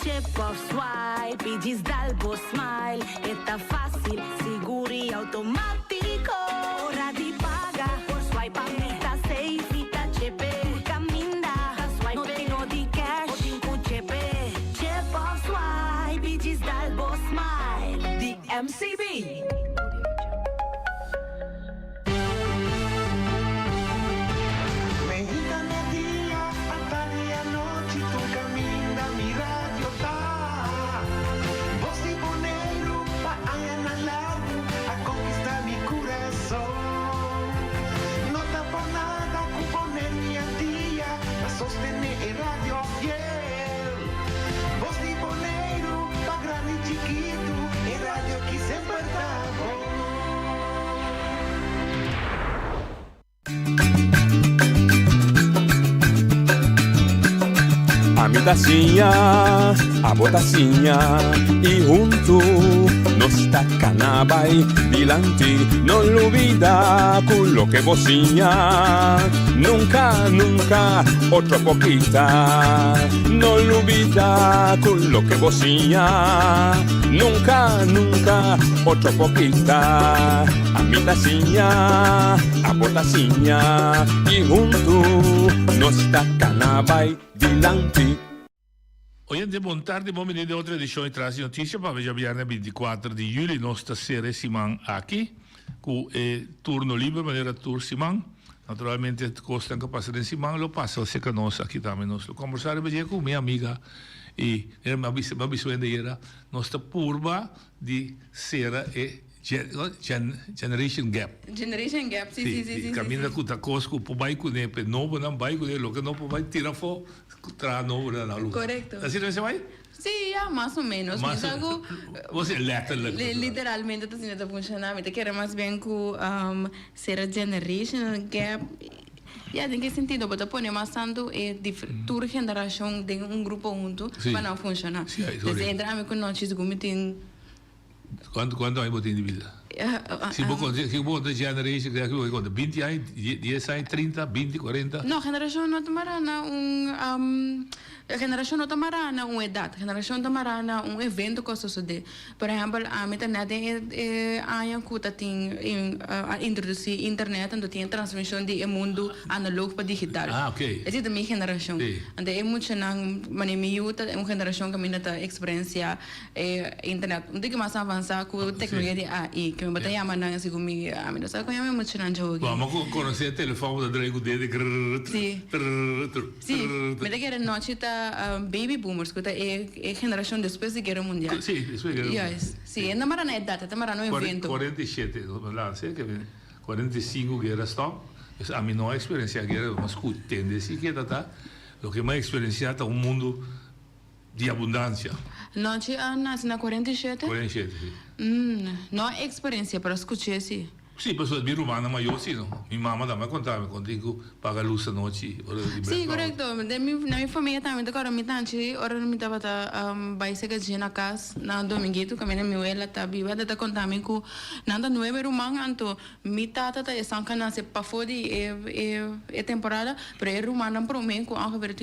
Chip of swipe, digital boss smile. Está fácil, seguro e automático. Hora de pagar por swipe, está safe e tá chepe. Caminda, no tenho de cash, o tenho chepe. Chip of swipe, digital boss smile. The MCB. A botacinha e junto nos tacanabay dilanti, no olvida con lo que vocinha, nunca, nunca, otro poquita, no olvida con lo que vocinha, nunca, nunca, otro poquita, a mi tacinha, a botacinha e junto nos tacanabay dilanti. Hoje é bom tarde, bom menino de outra edição de Traz Notícia para ver viernes 24 de julho, nossa série Simão aqui, com o turno livre, maneira turno Simão. Naturalmente, costa que passa em Simão, lo passa o seca nós aqui também, nós conversar com minha amiga e uma bissuenda era nossa purba de cera e Generation Gap. Generation Gap, sim. Caminha com a coisa com o bairro, né? Novo não bairro, né? Logo não vai tirar fora, tra novo na luz. Correto. Assim você vai? Sim, mais ou menos. Mas algo você literalmente está sendo funcionamento. Que era mais bem com ser a Generation Gap. Ya, ¿en qué sentido? Porque ponemos tanto tu generación de un grupo junto para no funcionar. Entonces, entramos con noches como tienen. ¿Cuánto hay botín de vida? Si vos de generación, 20 años, 10 años, 30, 20, 40. No, generación no tomará generación no tomará una edad, generación tomará un evento que sucede. Por ejemplo, a mí también año que introducir internet, entonces tiene transmisión de mundo analógico para digital. Ah, ok. Esa es mi generación. Entonces hay mucha una generación que me da experiencia internet. Un día más avanzada con tecnología de AI, que me bota llamando así conmigo, a mí no sabe cómo me mucho en jogo. Vamos a conocer el teléfono de Drago de Sí. Sí, me da que era noche baby boomers, que é geração depois da Guerra Mundial. Sim, depois da Guerra Mundial. Sim, não era na data, não era no evento. 47, lá, sei que 45 guerra stop. A mim não é experiência a guerra, mas entende se que tá. O que mais experienciar é um mundo de abundância. Não tinha nascido na 47? 47, sim. Não é experiência para escutar, sim. Sí, pues mi rumana mayor, sí, ¿no? Mi mamá también contaba contigo, paga luz a noche. Sí, correcto. De mi familia también, ahora mi tanchi, ahora mi tabata, vai ser que na casa, na dominguito, que minha abuela tá viva, tá contando que nada 9 rumang, anto mi tata tá essa cana se pa fodi é temporada, pero é rumana para mim com ongeveer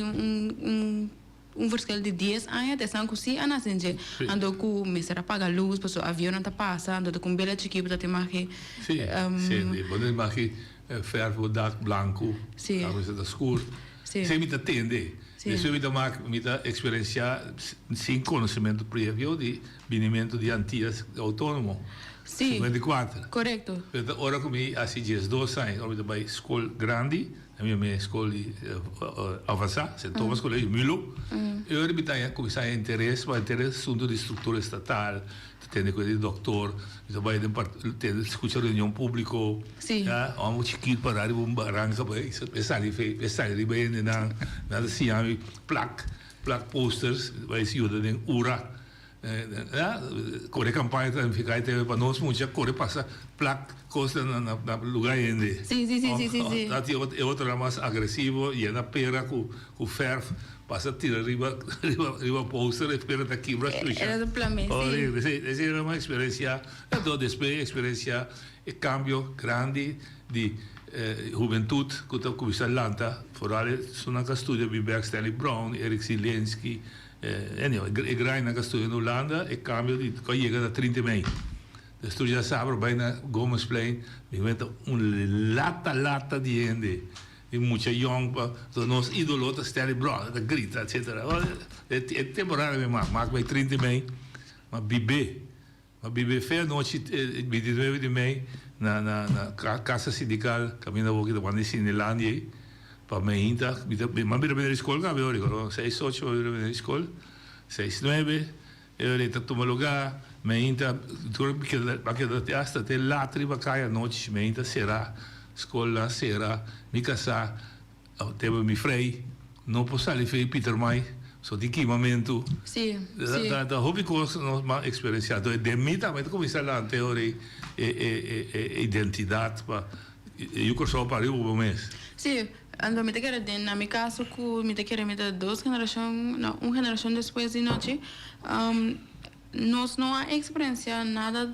verschil de 10 anos, de sangue sim, ana senje, ando com mesera paga luz, passo avião não tá passa, ando com bela chiquita te marque. Sim, sim, pode marque ferro dat blanco, sim, a coisa da escuro. Sim, me tá tende. Isso me tá marque, me tá experienciar sem conhecimento prévio de vinimento de antigas autônomo. Sim. 54. Correto. Então, agora comi assim 2 anos, eu vai escola grande, a minha escola avançada, se Thomas Colégio Milo. Eu me começar a interesse assunto de estrutura estatal, tem coisa de doutor, então vai escutar reunião pública, já, um chiquito para dar um barranca, pensar de bem, nada assim, plaque posters, vai se ajudar em URA. Corre campanha também fica aí para nós muito corre passa placa costa na lugar ainda sim é outro mais agressivo e na pera com ferro passa tira riba poster espera daqui para era do planeta essa era uma experiência então depois experiência e cambio grande de juventude que eu comecei a lançar fora sono anche studio di Stanley Brown Eric Zelensky. Anyway, ik rijd naar studio in Hollanda, ik kwam die kan je naar 30 mei. Dus toen je saber bijna Gomesplein, ik weet een lata die ende. Die moet je jong, zo nos idolo te stellen, bro, dat grita, et cetera. Het temporale maak bij 30 mei, maar bibe ver noite 29 de mei na casa sindical, caminho ook de wanneer in Nederland. Para mim, mas vira a escola, eu digo, 6, 8, eu vira a escola, 6, 9, eu vira a lugar, meinta, porque até lá, triba cai a noite, meinta, será, escola, será, me casar, teve me frei, não posso ali fei Peter Mai, só de que momento. Sim, da hobby coisa não mais experienciado, de mim também começar lá a teoria identidade, eu curso para o mês. Sim. Ando me te quero na mi caso que me te quero meter 2 generações, não, uma geração depois de noite, nós não há experiência nada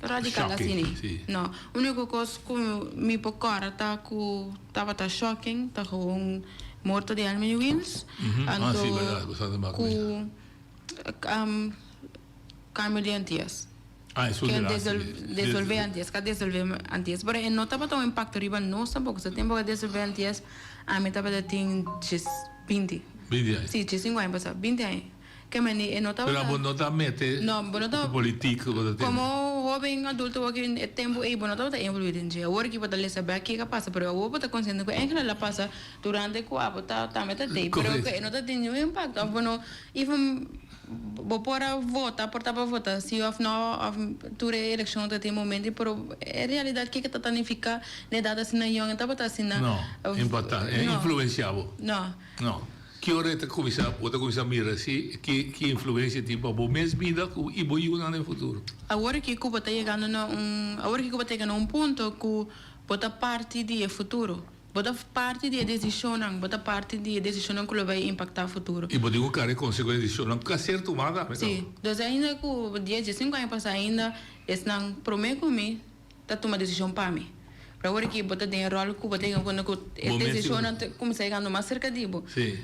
radical assim, não. A única coisa que me pocora tá que tava shocking, tá com morto de Almen Wills, ando com cambio de antias. Que desolver antes. Pero no estaba todo impacto arriba, no tampoco. Se tiempo que desolver antes, a mí estaba de 20. 20 años. Sí, 5 años, 20 años. Que me no estaba. Pero no te metes. No, no estaba. Político. Como joven adulto, que el tiempo, no estaba envolvido en eso. Ahora que puedo saber qué pasa, pero ahora puedo consciente que en la pasa durante cuatro, está metete. Pero que no te tiene un impacto. Bueno, even para votar, para votar, se of não ture eleição até momento, pero é realidade que está tanificar, né, dada assim na young, está botando assim na. Não, impactar, é influenciável. Não. Que hora está começar a mirar assim, que influência tipo a mesma vida e boa uma no futuro. Agora que Cuba está chegando a ponto que bota parte do futuro. Bota parte da decisão, bota parte da decisão que vai impactar o futuro. E pode colocar a consequência não que acerto nada. Sim, então ainda que o dia de 5 anos passar ainda, eles não prometem comigo, tá tomar decisão para mim. Para agora que bota tem rol que bota quando a decisão começa a chegar mais cerca de bo. Sim.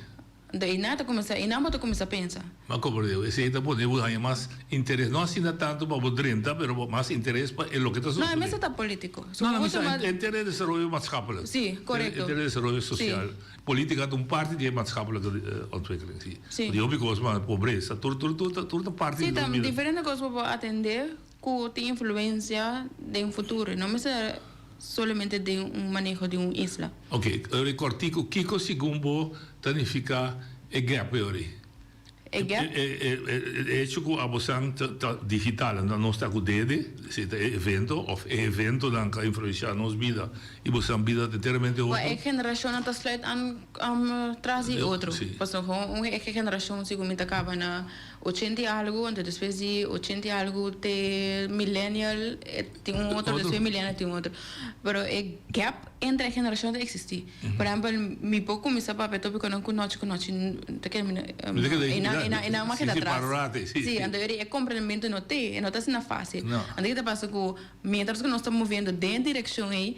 Daí nada começa a pensar. Mas como eu esse ainda podemos ganhar mais interesse, não assim tanto para o 30, mas mais interesse para o que está sucedendo. Não, é mesmo político. Não, mas interesse de desenvolvimento maatschappelijk. Sim, correto. Interesse de desenvolvimento social. Política é parte de maatschappelijke ontwikkeling. Sim. Die opgekomen maar pobreza, toda parte. Sim, também diferente coisas para atender que tem influência de futuro. Não é solamente de manejo de isla. Ok, eu recortico Kiko Sigumbo tanifica e gap gap. Hecho com a bosan digital, não está com dede, se é evento ou evento dan kan influenciar nos vida e bosan vida determinante outro. A geração não está sluit aan trazer outro. Passou com uma geração se como acaba na 80 e algo, então depois de 80 e algo te millennial, tem outro, depois millennial tem outro. Pero o gap entre a geração não existe. Por exemplo, me pouco começar para pegar porque não conheço, te quero ina uma queda atrás. Sim, então é compreendimento não tem, não está sendo fácil. Então que passa com mientras que nós estamos movendo dentro da direção aí,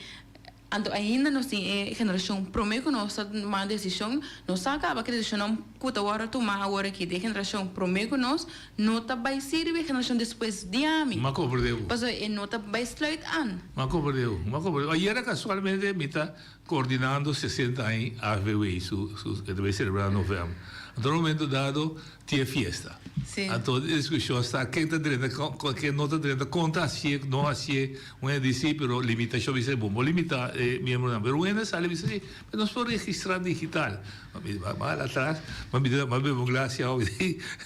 então ainda nós temos a geração primeiro que nós tomamos uma decisão, nós acaba que a decisão não custa agora tomar agora aqui de geração primeiro que nós não está vai servir a geração depois de mim. Mas compreendeu? Porque não está vai sluit aan. Mas compreendeu? Ayer casualmente me está coordenando 60 anos a AVW, que deve celebrar em novembro. No momento dado, tinha festa. Sim. Então, a discussão está quem está dentro, quem não está dentro, conta assim, não assim, um disse, pero limitação vai ser bom, vou limitar membro não. Pero ainda sabe assim, mas nós podemos registrar digital. Mas lá atrás, mas me glace ao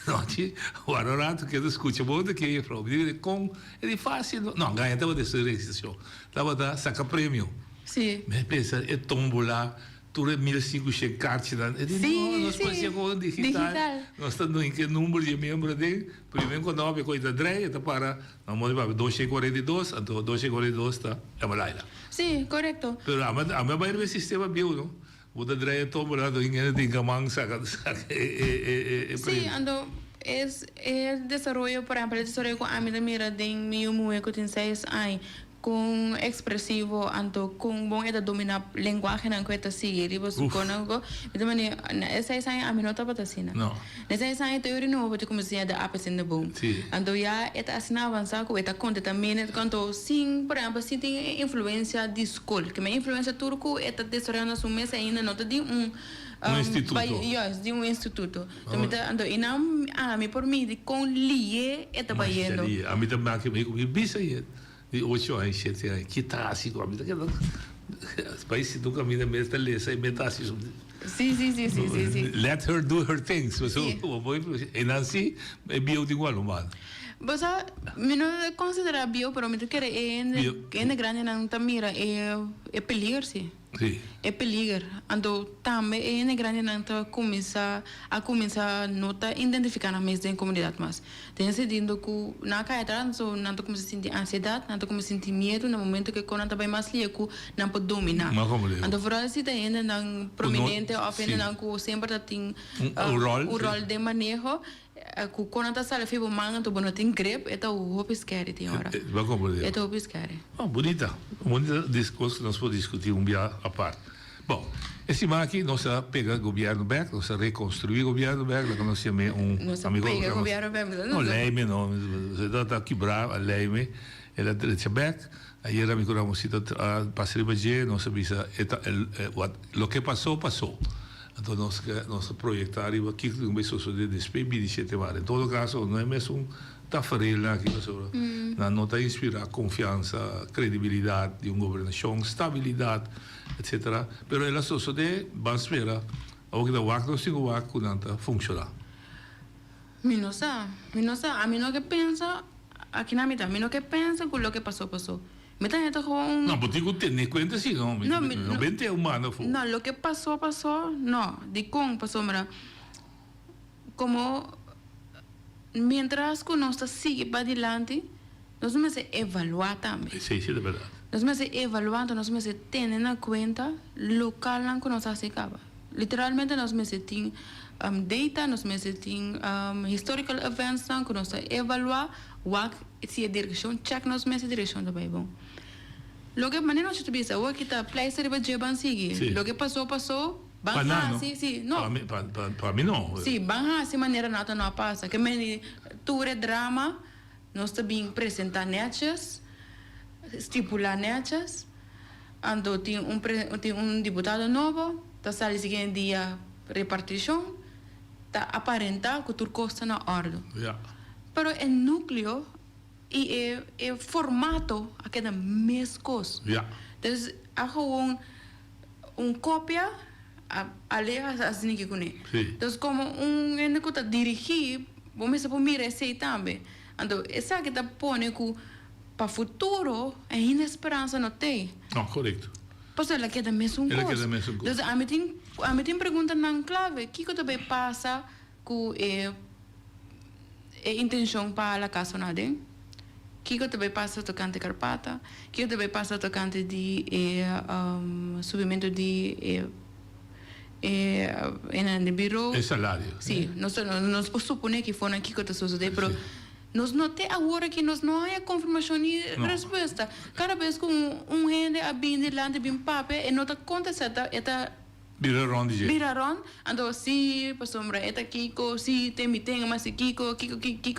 não tinha, o arato que escuta muito que é problema, com é fácil, não ganha até dessa registração, lá vai saca prêmio. Sim. Mas pensa, é tombola. Tudo 1.500 cartas. Nós fazíamos com digital. Nós estamos em que número de membros dele. Primeiro, quando nós vamos coisa de está para 242, então 242 está a Malaila. Sim, correto. Mas a minha maioria do sistema bio, não? O da Dreia tomou lá, tem gamang saca. Sim, então, é desenvolvimento, por exemplo, desenvolvimento com a minha mira de meu mueco tem 6 anos. Com expressivo, anto com bom é dominar linguagem não que está seguir e você conosco então essa é a minha nota para assim não essa é a teoria não vou te começar a aprender de bom então já é assim avançar com esta conta também quanto sim por exemplo se tem influência de escola que minha influência turco é tá desarrollando sua mesa ainda nota de instituto de um instituto então e não a mim por mim de com lie é tá vendo a mim também que bisa aí de 8 anos, 7 anos, que está assim, como a vida que não... Os países do caminho mesmo, está ali, sai metade. Sim. Let her do her things. E assim, é bio de igual, humano. Você não considera bio, pero me quer é grande não tá mira é peligro sim. Sim. É peligro. Então também é grande não tá começar a nota identificar na mesa da comunidade mas tem sentido que na caia atrás não tá começar a sentir ansiedade, não tá começar a sentir medo no momento que quando tá bem mais liego não pode dominar. Então fora se tem ainda não prominente ou ainda não que sempre tem o rol de manejo quando está sala fibo manga tu bono tem grip é o hope scary tem hora é o hope scary bonita discurso que nós podemos discutir dia à parte bom esse aqui nós pega o governo back nós reconstruir o governo back lá que nós chamamos amigo pega o governo back não leime não você está quebrar a leime ela direita back ayer a mi curamos cita a pasar baje nós sabia o que passou então nós projetar e aqui um beijo de despeito de 7 horas em todo caso não é mesmo tafarela aqui não está inspirar confiança credibilidade de governação estabilidade etc pero ela só de vamos esperar o que da WAC não sigo WAC não está funcionar minosa a mim não que pensa aqui na mitad a mim não que pensa com o que passou no, pues digo, tener cuenta si no, no 20 humanos. No, lo que pasó, no, de con pasó, mira, como mientras que nós sigue para adelante, nós vamos evaluar também. Sí, de verdad. Nós vamos evaluando, nós vamos tener en cuenta local que nós acaba. Literalmente nós vamos ter data, nós vamos ter historical events que nós evaluar, se a direção check nós vamos direção também bom. Lo que maneira nós tubisa, o que tá place de jeban seguir. Lo que passou, banha, sim, não. Para mim não. Sim, banha, se maneira nada não passa. Que me ture drama, nós também apresentar netjes, estipular netjes. Ando tem deputado novo, tá sali seguinte dia repartição, tá aparentar que tudo costa na ordem. Pero o núcleo e o formato aquela mesma coisa. Então, há cópia assim que kune. Sim. Então como ende que tá dirigir, vamos por mira esse também. Então essa que tá pone que para futuro ainda esperança não tem. Não, correto. Pois ela queda mesmo Ela coisa. queda mesmo coisa. Então a mim tem pergunta na clave, que também passa com intenção para a casa nada. Que também passa tocante carpata, que também passa tocante de subimento de en bureau. É salário. Sim, nós supone que foi aqui que está sucedendo, mas nós não temos agora que nós não há confirmação e resposta. Cada vez que gente a vir de lá de bem papel, e não está acontecendo, está Viraron, DJ. viraron, então se por sombra eta Kiko, se tem mas Kiko,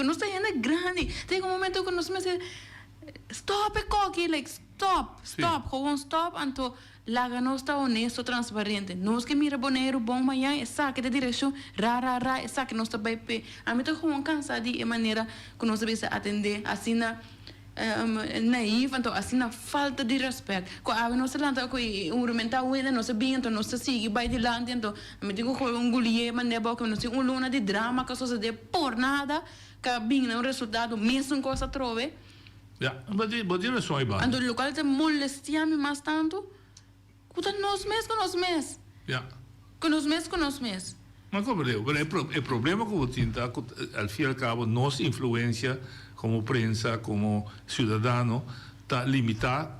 não está ainda grande. Tem momento que nós me stop coque, like stop, gewoon stop, então lá não está honesto, transparente. Nós que mira boneiro bom manhã, essa que de direção, rara, essa que nós está bem pé. A mim tô gewoon cansado de maneira que nós devemos atender, assim na naive, então assim na falta de respeito. Quando nós falamos que argumentar o nós sabemos, então nós seguimos vai de lá, então a mim digo que gulie, mas não é bom que nós temos luna de drama que sucede por nada, que bem um resultado mesmo coisa trove. Ja, maar die is zo iemand. Então o local te molestia-me mais tanto. Kuta nós mesmos. Ja. Com nós mesmos. Maar compreendo, pero el problema que tiene, al fin y al cabo, nuestra influencia como prensa, como ciudadano, está limitada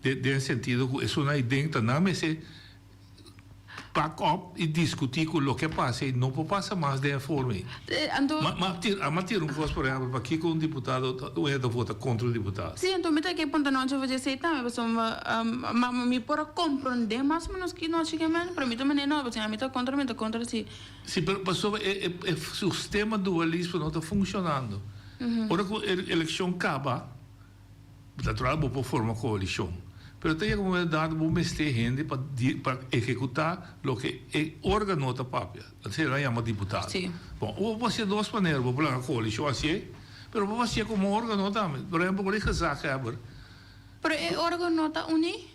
en sentido que es una idea, nada más se pack up y discutir con lo que pasa y no pasa más de forma. Mas um coisa, por exemplo, para que um deputado vota contra o deputado. Sim, então me tá que ponta não eu vou dizer também, pessoal, me por compreender mais ou menos que nós chegamos, para mim também não, você me tá contra sim. Sim, mas o sistema dualismo não está funcionando. Ora que a eleição acaba, natural, vou formar coalição. Pero tem uma idade para mestre gente para executar o que o órgão está papel. Se ela chama deputado. Sim. Bom, vou fazer duas maneiras, vou falar coalição assim, mas vou fazer como órgão também. Por exemplo, vou dizer que é pero o órgão não está unido?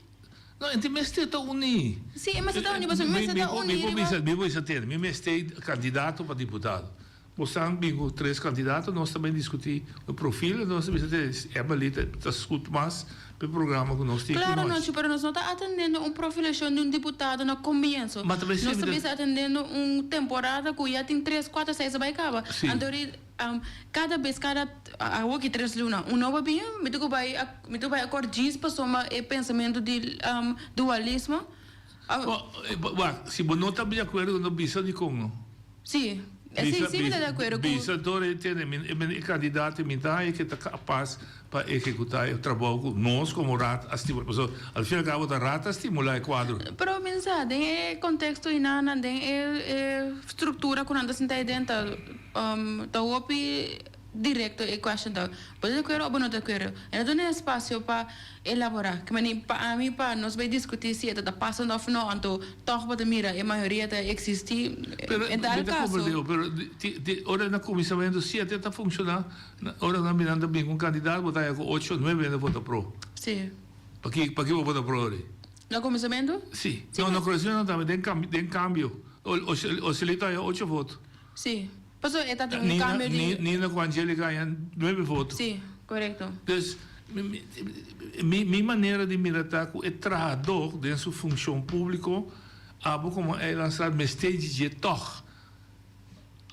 Não, então mestre está unido. Sim, mas está unido, mas mestre está unido. Me vou dizer, me mestre candidato para deputado. Mostrando bem com 3 candidatos, nós também discutimos o perfil, nós também escutamos mais o programa que nós temos. Claro, nós não estamos atendendo profilação de de no começo. Nós estamos atendendo temporada que já tem 3, 4, 6 vai acabar. Então, cada vez, agora que 3 lunas, novo bem, me tu vai acordar para somar o pensamento de dualismo. Se você não está de acordo com o bisa de como? Sim. Sim, me dá de acordo com... Bisa, tem candidato que está capaz para executar o trabalho nós como rata, al fim e al cabo da rata estimular o quadro. Pero mensagem é contexto e nada, é estrutura quando anda sentar dentro, tá opi direto e question da. Pode acordo ou não de acordo? E não tem espaço para elaborar. Que para mim para nós vai discutir se está passando ou não, então toch para mira, a maioria está existir. Em tal caso. Pero ora na comissamento 7 está funcionando. Ora na mirando bem com candidato, botar com 8, 9 ainda vota pro. Sim. Para que vou votar pro? No comissamento? Sim. Não, comissamento também tem cambio. O se ele está 8 votos. Sim. Passou, está tendo cambio de... Nina com a Angélica ganha 9 votos. Sim, correto. Então, minha maneira de mirar é trabalhador dentro da sua função pública, como é lançado mestre de toch.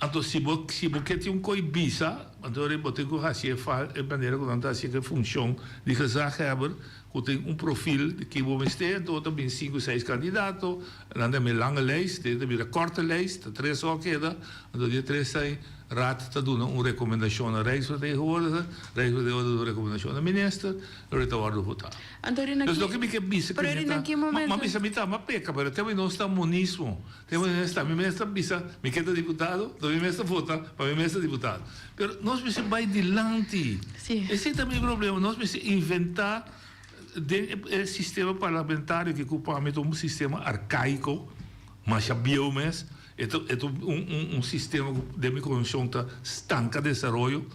Então, se você tem coibisa, então você tem que fazer a maneira como está a função de gezagheber, que tem profil que você então também 5, 6 candidatos, dan heb je een lange lijst, dan heb je een korte lijst, 3 zaken, en dat die 3 zijn raad te doen een recomendatie aan rijksvertegenwoordiger, rijksvertegenwoordiger een recomendatie aan de minister, en dat wordt votato. Dus dat heb ik bisa maar bisa mita maar peca, pero temos não está monismo, temos não está, mi ministro bisa, mi queda deputado, do mi ministro vota, para mi ministro deputado. Pero nós precisamos vai dilante. Esse é também o problema, nós precisamos inventar o sistema parlamentar que ocupamos um sistema arcaico, mas já biomes, é sistema de minha condição estanca de desenvolvimento,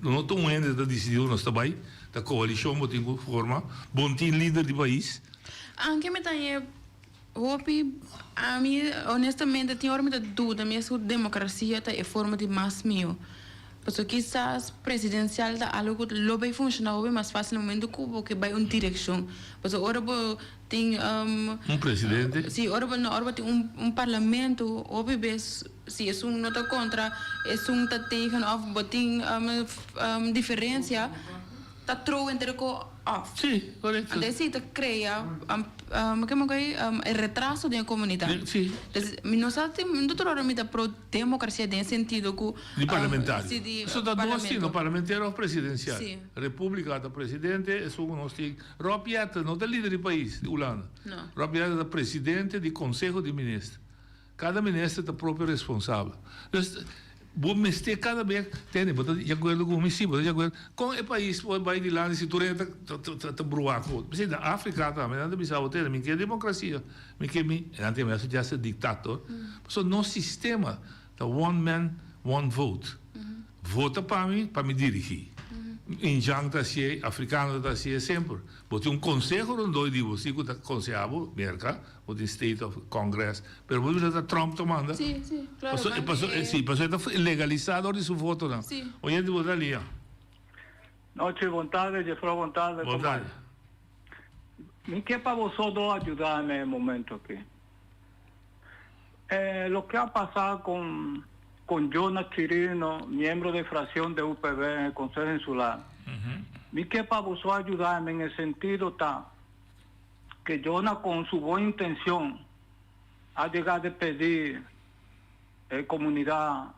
não estou ainda decidido nós também, da coalição que tem que formar, bom tem líder do país. Anche me tem Hopi, a mí, honestamente, tenho muita dúvida, mesmo democracia é forma de mais meu. Porque quizás presidencial da algo lo vai funcionar mais fácil no momento que vai uma direção. Porque agora tem presidente. Sim, agora tem parlamento, óbvio, se é nota contra, é tá tegen, tem diferença, tá trou entre off. Sim, correto. Então, se te cria retraso da comunidade. Sim. Nós temos pro democracia em sentido que Di parlamentari. Isso da due sì, no parlamentare o presidenziale. Sì. Repubblica da presidente e su uno stick. Ropiat non da leader di paese, di Ulanda. No. Ropiat da presidente di consiglio di ministri. Cada ministro è proprio responsabile. Bom meste cada vez tem, bota de acordo com o município, de acordo com o país, o país de lá, se tu renta, tá bruaco. Mas na África também, não bisa hotel, me que democracia, me que me, antes mesmo já se dictator. So no sistema, the one man, one vote. Vota para me dirigir. Em Jang tá se, africano tá se sempre. Bote conselho não doi de você que tá conselhado, merca, o de State of Congress, pero você tá Trump tomando. Sim, claro. Passou está legalizado de seu voto não. Sim. Hoje de votar ali. Noite, vontade, Jeffrey, vontade. Vontade. Me que para vocês dois ajudar nesse momento aqui. Lo que ha pasado con Jonas Chirino, miembro de fracción de UPB en el Consejo Insular. Mi que para vosotros ayudarme en el sentido que Jonas con su buena intención ha llegado a pedir comunidad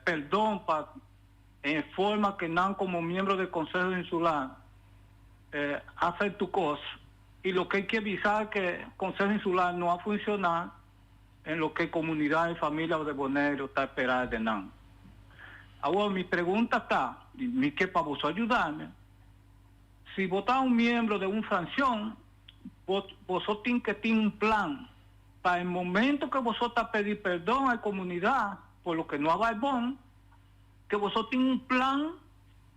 perdón en forma que no como miembro del Consejo Insular hacer tu cosa. Y lo que hay que avisar que el Consejo Insular no va a funcionar en lo que comunidad y familia de Bonero está esperando de nada. Ahora mi pregunta está, y que para vos ayudarme, si votás un miembro de una fracción, vosotros tienen que tener un plan para el momento que vosotros pedir perdón a la comunidad por lo que no haga el bon, que vosotros tienen un plan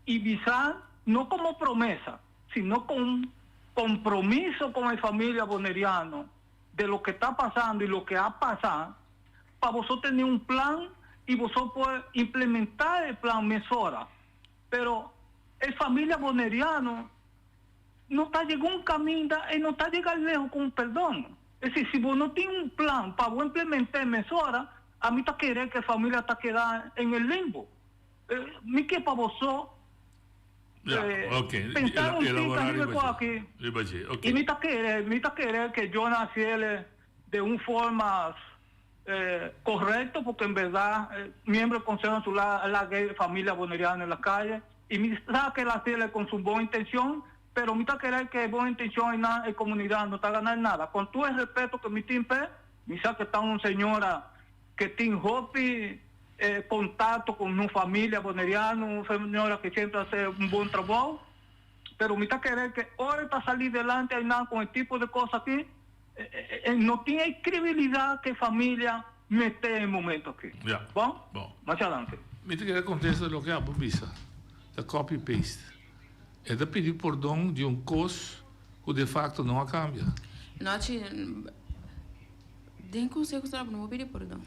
y visar, no como promesa, sino con un compromiso con la familia boneriana de lo que está pasando y lo que ha pasado, para vosotros tener un plan y vosotros poder implementar el plan mesora. Pero el familia boneriano no está llegando un camino y no está llegando lejos con perdón. Es decir, si vos no tienes un plan para vos implementar mesora, a mí está querer que la familia está quedada en el limbo. Mi que para vosotros pensar un poquito aquí. Y me está querer que yo naciera de una forma correcta, porque en verdad miembro del Consejo Insular la familia boneriana en la calle, y me está que la hacerle con su buena intención, pero me está querer que buena intención en la comunidad no está ganando nada. Con todo el respeto que me tiene, me sabe que está una señora que tiene hopi contacto con una familia boneriana, una señora que siempre hace un buen trabajo, pero me está querer que ahora para salir adelante hay nada con el tipo de cosas aquí, no tiene credibilidad que familia mete en el momento aquí. Bom? Más adelante. Me te queria contestar lo que ha vista, da copy-paste. É de pedir perdão de coisa que de facto não cambia. Não, tem conselho que não vou pedir perdão.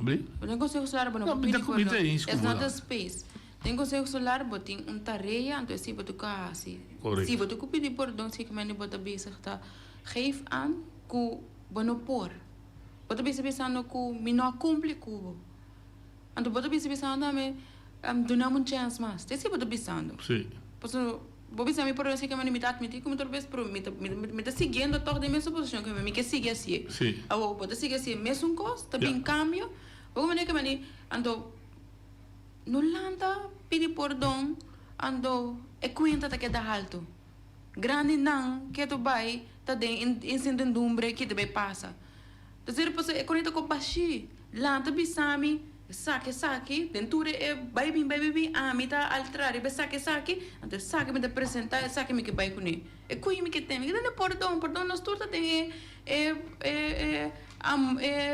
Tem conselho solar, não vou pedir perdão. É not a space. Tem conselho solar, tem tarefa, então se você quer assim. Se você quer pedir perdão, se você bota bezig tá, geef aan que você por. Você bezig pensando que me não cumpre com. Então você bezig pensando também, donamos chance mais. Tem se você pensando. Sim. Porque vou pensar me por assim que me tá admitir como talvez por me tá seguindo toda a mesma posição que me quer seguir assim. Sim. Vou botar seguir assim mesmo coisa, também cambio. Vou maneira que me ando no landa pedir perdão, ando é conta que dá alto. Grande não que tu vai tá de incertidumbre que te passa. Então depois é conecta com baixi, landa bisami saque, denture baby, me tá alterar, saque, então saque me te apresentar, saque me que vai com ele. É coi me que tem, que tem perdão nós tudo tem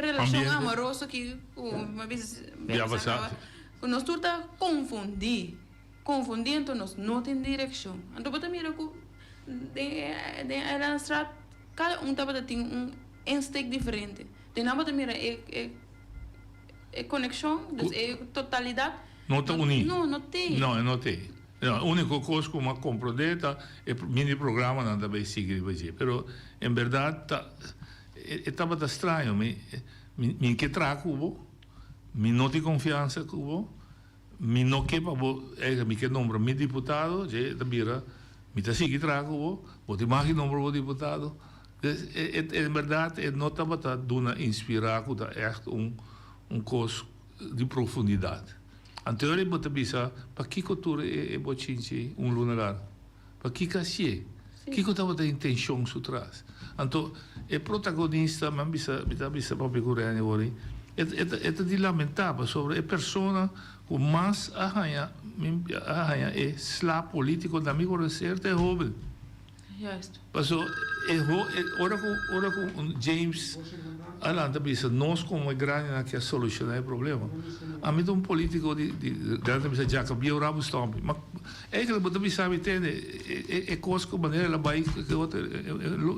relação amorosa que uma vez nós tudo confundindo nós não tem direção. Então bota mira que de ela estrada cada tá tem insteek diferente. De nada te mira conexão, totalidade. Não está unido. Não tem. Não tem. A única coisa que eu compreendo é o mini programa não também seguir fazer. Pero em verdade estava estranho. Me que trago cubo, me não tem confiança cubo, me não que para me que nombra meu deputado, já da bira, me tá seguir trago cubo, vou te mais nombra o deputado. Em verdade não estava dando inspirar que é echt coisa de profundidade. Anteriormente, você pensa, para que cultura é bochinche lugar? Para que casie? Que estava a intenção por trás? Então, o protagonista, me bisa para peculiar agora, é de lamentável sobre a pessoa que mais arranha é slap político da minha conhecimento é jovem. Juist. Passou, ora com James Alanda bisa nós como é grande na que solucionar o problema. A mim político de bisa Jacob Biel Rabo Stomp. Mas é que você bisa entende é coisa que maneira ela vai que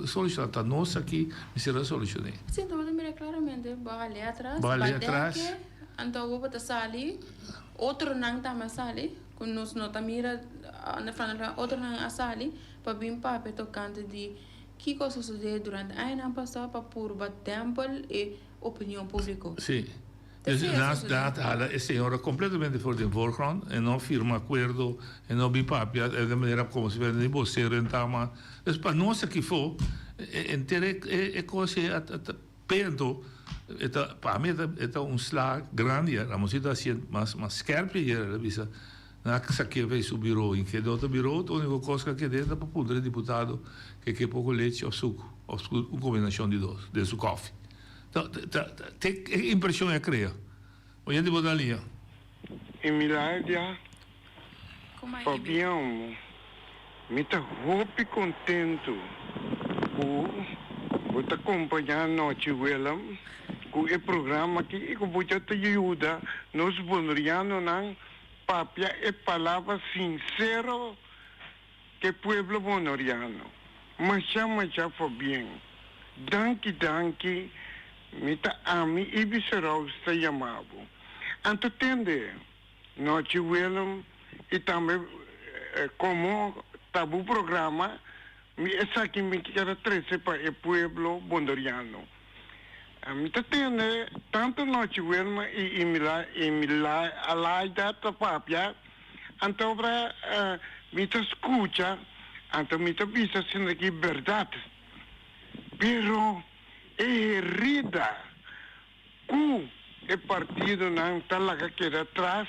solucionar. Tá nós aqui será solucionar. Sim, então você mira claramente, vai ali atrás. Então vou botar sali, outro não tá mais sali, com nós não tá mira na frente outro não a sali, para vir para tocante de que coisa sucedeu durante a ano passado para pôr tempo e opinião pública. Sim. A senhora completamente fora do foreground e não firma acordo e não vem papia da maneira como se vê no vocero então mas para nós aqui for inteira é coisa pendo para mim é slag grande a música assim mas scarpe era visa na que vai subir o em que do outro bureau a única coisa que dentro para poder deputado que pouco leite ou suco uma combinação de dois de seu café. Então tem impressão é criar. Hoje de bodalia. Emilária, Fabião, me está muito contente por estar acompanhando Noite Wellam com o programa que pode te ajudar nos bonorianos não papia é palavra sincero que pueblo bonoriano. Mas já Fabião. Danke, me tá a mim e bisserau está chamado. Anto tende, Noite Wellam e também como tabu programa, essa aqui me quer trazer para o pueblo bondoriano. Me tá tende tanto Noite Wellam e Milá alaida ta papia, anto para me tá escuta, anto me tá vista sendo aqui verdade. Pero é rida que o partido não está lá que era atrás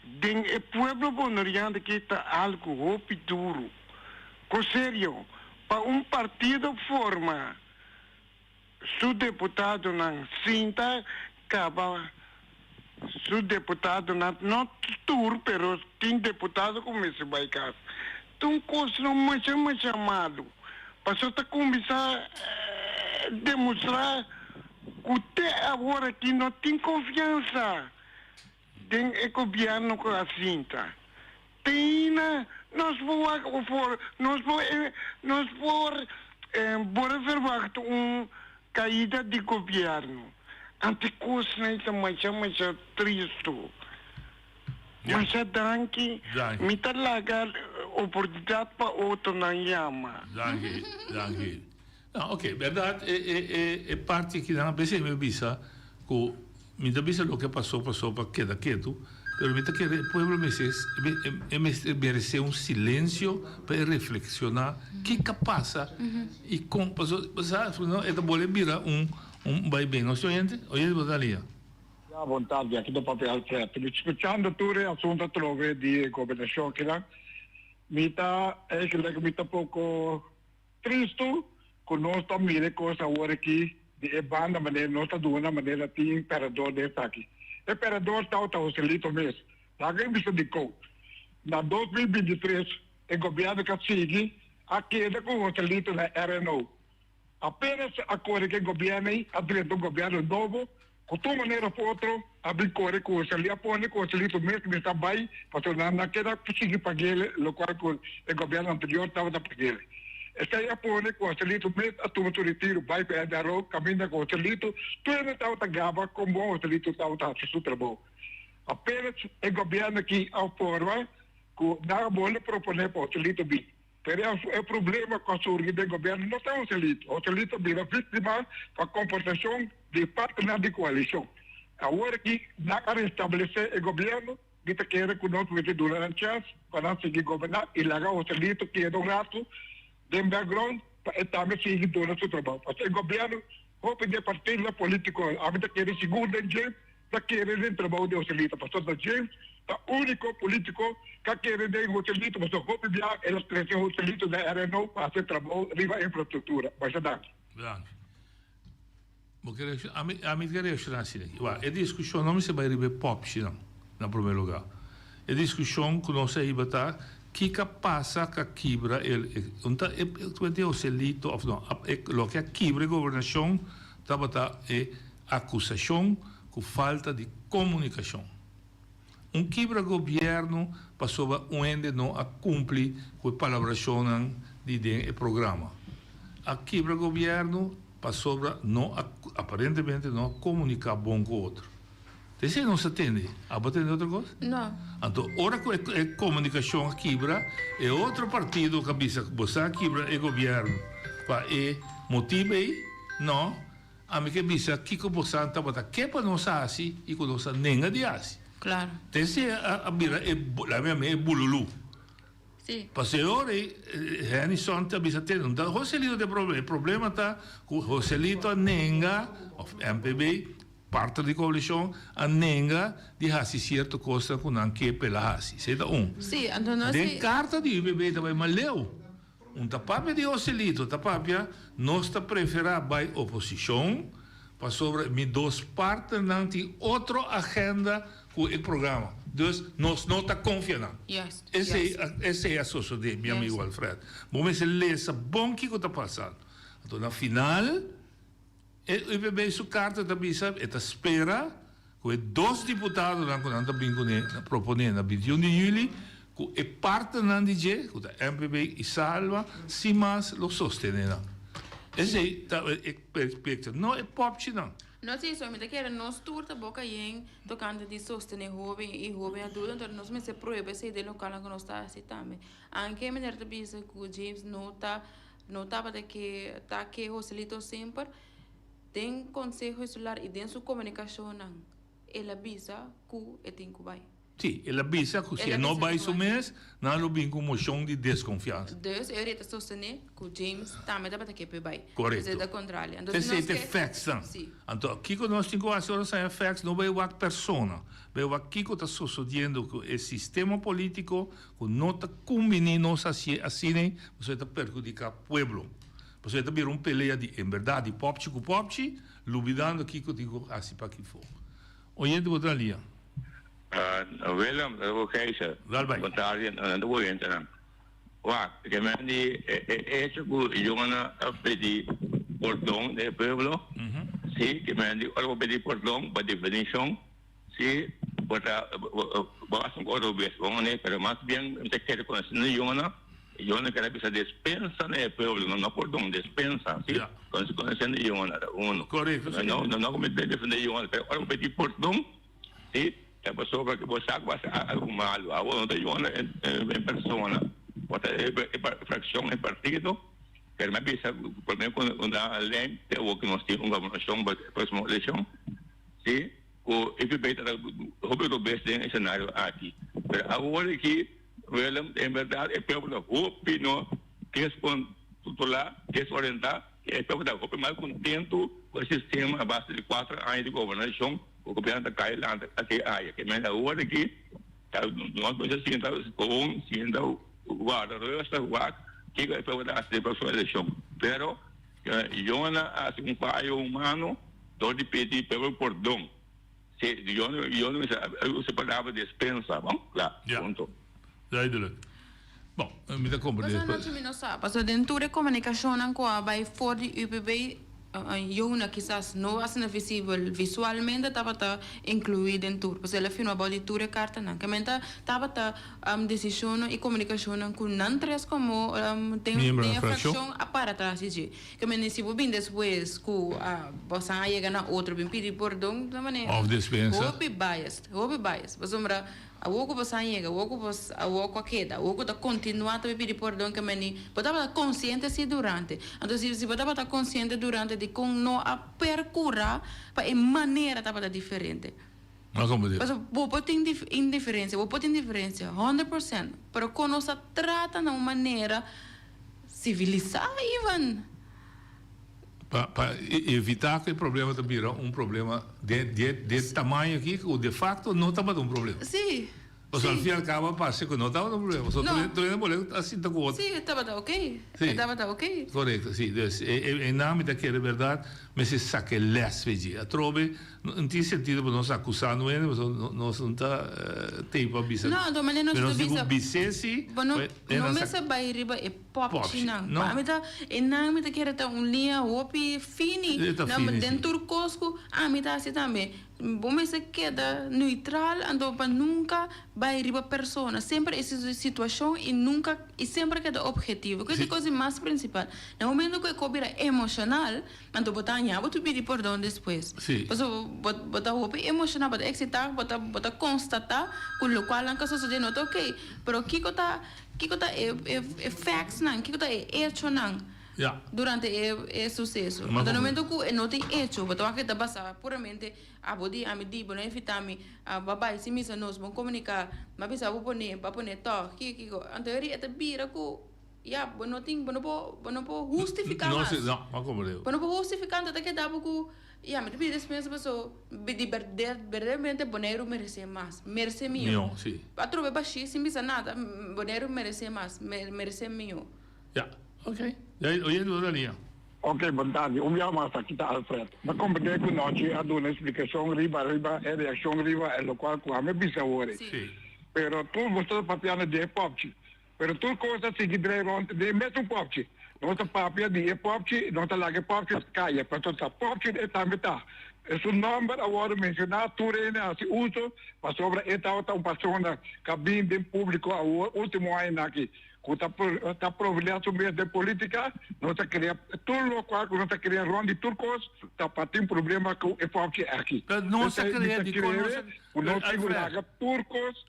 den o pueblo bonoriano que está algo hopi duro. Com sério, para partido forma su deputado não sinta acaba su deputado não tur, pero tem deputado como esse vai cá. Então coisa não mais chamado. Passou a começar a demonstrar que até agora que não tem confiança no governo com a cinta. Tem, nós vamos observar uma caída de governo. Ante coisa não é mais triste. Mas a danke, me está largar oportunidade para outro na llama. Danke. Não, ok, verdade, é parte que não precisa me bisa, que me dá bisa o que passou para queda quieto, pero me está que o povo merece silêncio para reflexionar o que passa e como passou, não é da bola virar vai bem, não sei gente, hoje vou dar ali. À vontade, aqui do papel Alfredo. Escutando tudo o assunto trove de governação que lá, me está pouco triste que nós estamos mirando coisa agora aqui de banda maneira nós está doando maneira tem imperador desse aqui. O imperador está o celito mesmo. Alguém me indicou. Na 2023 o governo que segue a queda com o celito na RNO. Apenas agora que o governo abriu um governo novo. De maneira ou outra, abrir corre com o celular, põe com o celito mesmo que está bem, porque não quer conseguir pagar ele, o qual o governo anterior estava a pagar ele. Está aí pone com o Celito, met a turma do retiro, vai para a rua, caminha com o Celito, tudo estava tagava como o Celito estava fazendo trabalho. Apenas o governo aqui ao forma que não pode proponer para o Celito bem. Pero o problema com a surgida do governo não está o Celito. O Celito vira vítima da comportação de parte da coalição. Agora que não quer estabelecer o governo, kita quer que nós vamos ter durante chance para seguir governar e largar o Celito que é do rato, de background, para também seguir durante o trabalho. Porque o governo, o partido político, a vida quer segunda gente, está querendo o trabalho do Celito. Porque o gente, o único político que quer o Celito, mas o que já eles crescem o Celito da RNO para fazer trabalho de infraestrutura. Mas é daqui. A mim queria achar assim. A discussão não se vai rever pop, não, na primeiro lugar. A discussão que nós aí batar, que passa que quebra o Celito, ou não, o que quebra a governação, está batar é acusação com falta de comunicação. Quebra governo passou onde não a cumprir com a palabração de programa. A quebra governo passou não aparentemente não comunicar bom com o outro. Você não se atende? A bater outra coisa? Não. Então, ora que a comunicação a quebra é outro partido que bisa você quebra o governo para motivo não a mim que bisa que você está batendo que para nós assim e que nós nem adiante. Claro. Tese a bira la mia me bululu. Sì. Passeore hani sonta bisateno. Da Joselito de problema tá com Joselito nenga of MPB parte di coalition a nenga di hasi certo costa con anche pela hasi. Seda Sì, Antonio. Den carta di UPB da ma leu. Tapapia di Joselito, tapapia nostra prefera by opposition pa sobre mi dos partes nanti outro agenda com o programa. Dus nós não está confiando. Yes. Esse é a sociedade, meu amigo Alfredo. Vamos ler essa bom que está passando. Então, na final, o UPB sua carta também sabe, espera que dois deputados que proponendo na 21 de julho, que parte não diz, que a MPB e Salva, se mais lo sostenendo. Esse é a perspectiva. Não é pop, não. Nós somente queremos nós turta boca em tocando de sostener jovem e jovem adulto, então nós me se proíbe esse de local que nós está assim também. Anche a maneira de pensar que o James não estava de que tá que o Joselito sempre tem conselho celular e tem sua comunicação não. Ele avisa que tem que vai. Sim, ele avisa que se não vai isso mesmo, não lo vem com moção de desconfiança. Dus eu iria sostener que o James também dá para que vai. Correto. É da contrária. Esse é facts, não? Então, aqui que nós temos que fazer facts, não vai o persona. Vai o aqui que está sucedendo com o sistema político que não está combinando assim, você está perjudicando o povo. Você está vendo peleia de, em verdade, popchi com popchi, luvidando aqui que eu digo assim para que for. Oyente, outra linha. Willem, Kees, Batalion, en de Woyenten. Wat, ik ben die eerste goed jongen bij die pordon de pueblo. Zie, ik ben die ook bij die pordon, bij definition. Zie, wat was een goede best, wanneer ik er maar bien, ik kijk kon zijn jongen. Jongen kan bisa despensa ne pueblo, no pordon despensa, zie. Kon zijn jongen daar, uno. Correcto. No como te defende jongen, pero ook bij die pordon, zie. É pessoa que você vai arrumá-lo, a outra em persona, outra fração em partido, que me avisa, por exemplo, quando a lei tem o que nós temos uma governação para a próxima eleição, se o IPB está roubando o best em cenário aqui. Mas agora que, em verdade, é pelo opinião que é tutelar, que é orientar, é pelo da opinião mais contento com o sistema a base de 4 anos de governação. O governo está caindo aqui, que me da hora que nós vamos sentar o guarda-resta, que vai para a próxima eleição. Pero, eu não assim pai humano, todo pedir pelo perdão. Se eu não se palavra dispensa, bom, lá, ponto. Duidelijk. Bom, me dá compreender. Mas não sabe, porque dentro da comunicação não vai fora de UPB Jona quizás no va a ser visible visualmente, estaba incluido en tour. Pues el fin no va a tour carta, ¿no? Que menta estaba decisión y comunicación con nantres como de fracción para atrás y que me si vos bien después que vas a llegar a otro bien pedir perdón de manera. Of dispensa. Hope biased. Pues sombra a woco você chega, a woco você a woco queda, a woco tá continuando a pedir perdão que meni, botava consciente se durante. Então se botava tá consciente durante de com não a percura para em maneira tava diferente. Mas como diz? Mas vou pode indiferença, 100%, pero quando se trata de uma maneira civilizada, Ivan. Para evitar que o problema também vira problema de tamanho aqui, que de facto não estava um problema. Sim. Mas ao fim e ao cabo, parece que não estava um problema. Só tu não boleh assim tá com outro. Sim, estava ok. Estava ok. Correto, sim. Em nome daquela verdade, mas se saque lesveji. A trobe, não tem sentido para nós acusar não é, mas nós não tá tempo a bisa. Não, do maneira nós bisa. Bisesi. Não me se vai riba é pop chinang. A mim tá, em nome daquela tá linha opi fini. Na dentro cosco, a mim tá assim também. Bom, mas se queda neutral, ando para nunca vai riba persona. Sempre essa situação e nunca e sempre queda objetivo. Que é a coisa mais principal. No momento que cobra emocional, ando botar vou te pedir perdão depois. Sim. Mas botar o emocional, botar excitar, botar constatar, com o qual não caso de nota ok. Pero kiko tá é facts não, kiko tá é hecho não. Durante o sucesso. Mas no momento que não tem hecho, botar que tá passar puramente a body a me dibo, não evitami a babai se misa nós vamos comunicar, mas bisa vou poner to, kiko, anterior até bira ko não pode justificar mais. Não, como eu. Não pode justificar até que dá pouco. Mas depois dessa pessoa, de verdadeiramente, Boneiro merece mais. Merece melhor. Sim. A tropa baixinha, sem pensar nada, Boneiro merece mais. Merece melhor. Ok. Oye, tu linha. Ok, boa tarde. Mas aqui está Alfred. Mas como que nós a dar uma explicação riba, a reação riba, é o qual a me bisa ore. Sim. Pero tu você papiana de pop. Pero tu cosa si gidrei de mesmo popchi. Não tá papia de popchi, não tá lá que popchi caia, para tu tá popchi é também tá. Es un nombre agora mencionar tu reina se uso para sobre esta outra persona cabine de público a último ano aqui. Que tá providenciando meio de política, não tá queria tudo o qual não tá queria ronde turcos, tá patendo problema com o popchi aqui. Não se queria de coisa. Não segura turcos,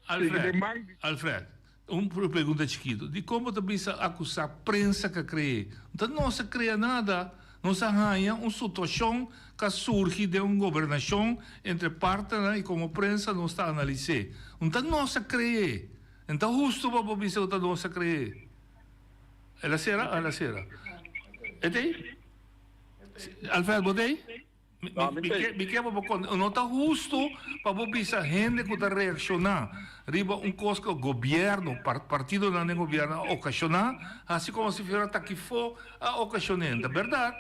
Alfred. Uma pergunta chiquito. De como tu bisa acusar a prensa que crê? Então não se cria nada. Não se arranha uma situação que surge de uma governação entre parte e como prensa não está analisando. Então não se crê. Então justo para o bisa não se crê. Ela será? Ete? Alfred, botei? Me quebra porque não está justo para você gente que está reaccionando. Riba coisa que o governo, partido do governo, ocasionar, assim como se fosse aqui for a ocasionando, verdade?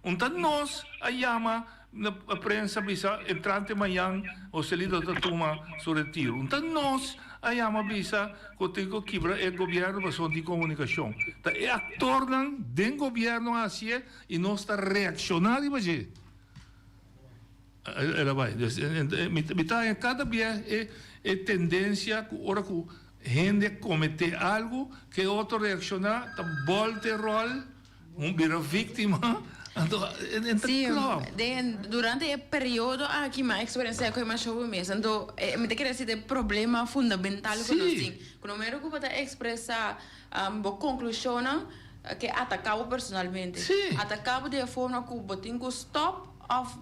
Então nós, a chama, a prensa, bisa, entrante amanhã, o salido da turma, seu retiro. Então nós, a chama, bisa, que tem que quebrar o governo para de comunicação. Então é ator do governo assim e nós está reaccionando, imagina. Ela vai. Em cada dia é tendência que ora que gente comete algo que outro reaccionar, volta rol, vira vítima. Sim, durante o período aqui mais experiência com mais show mesmo. Então, me te queria dizer problema fundamental que nós temos. Quando me recupo para expressar a conclusão que atacava personalmente. Atacava de forma que botinho stop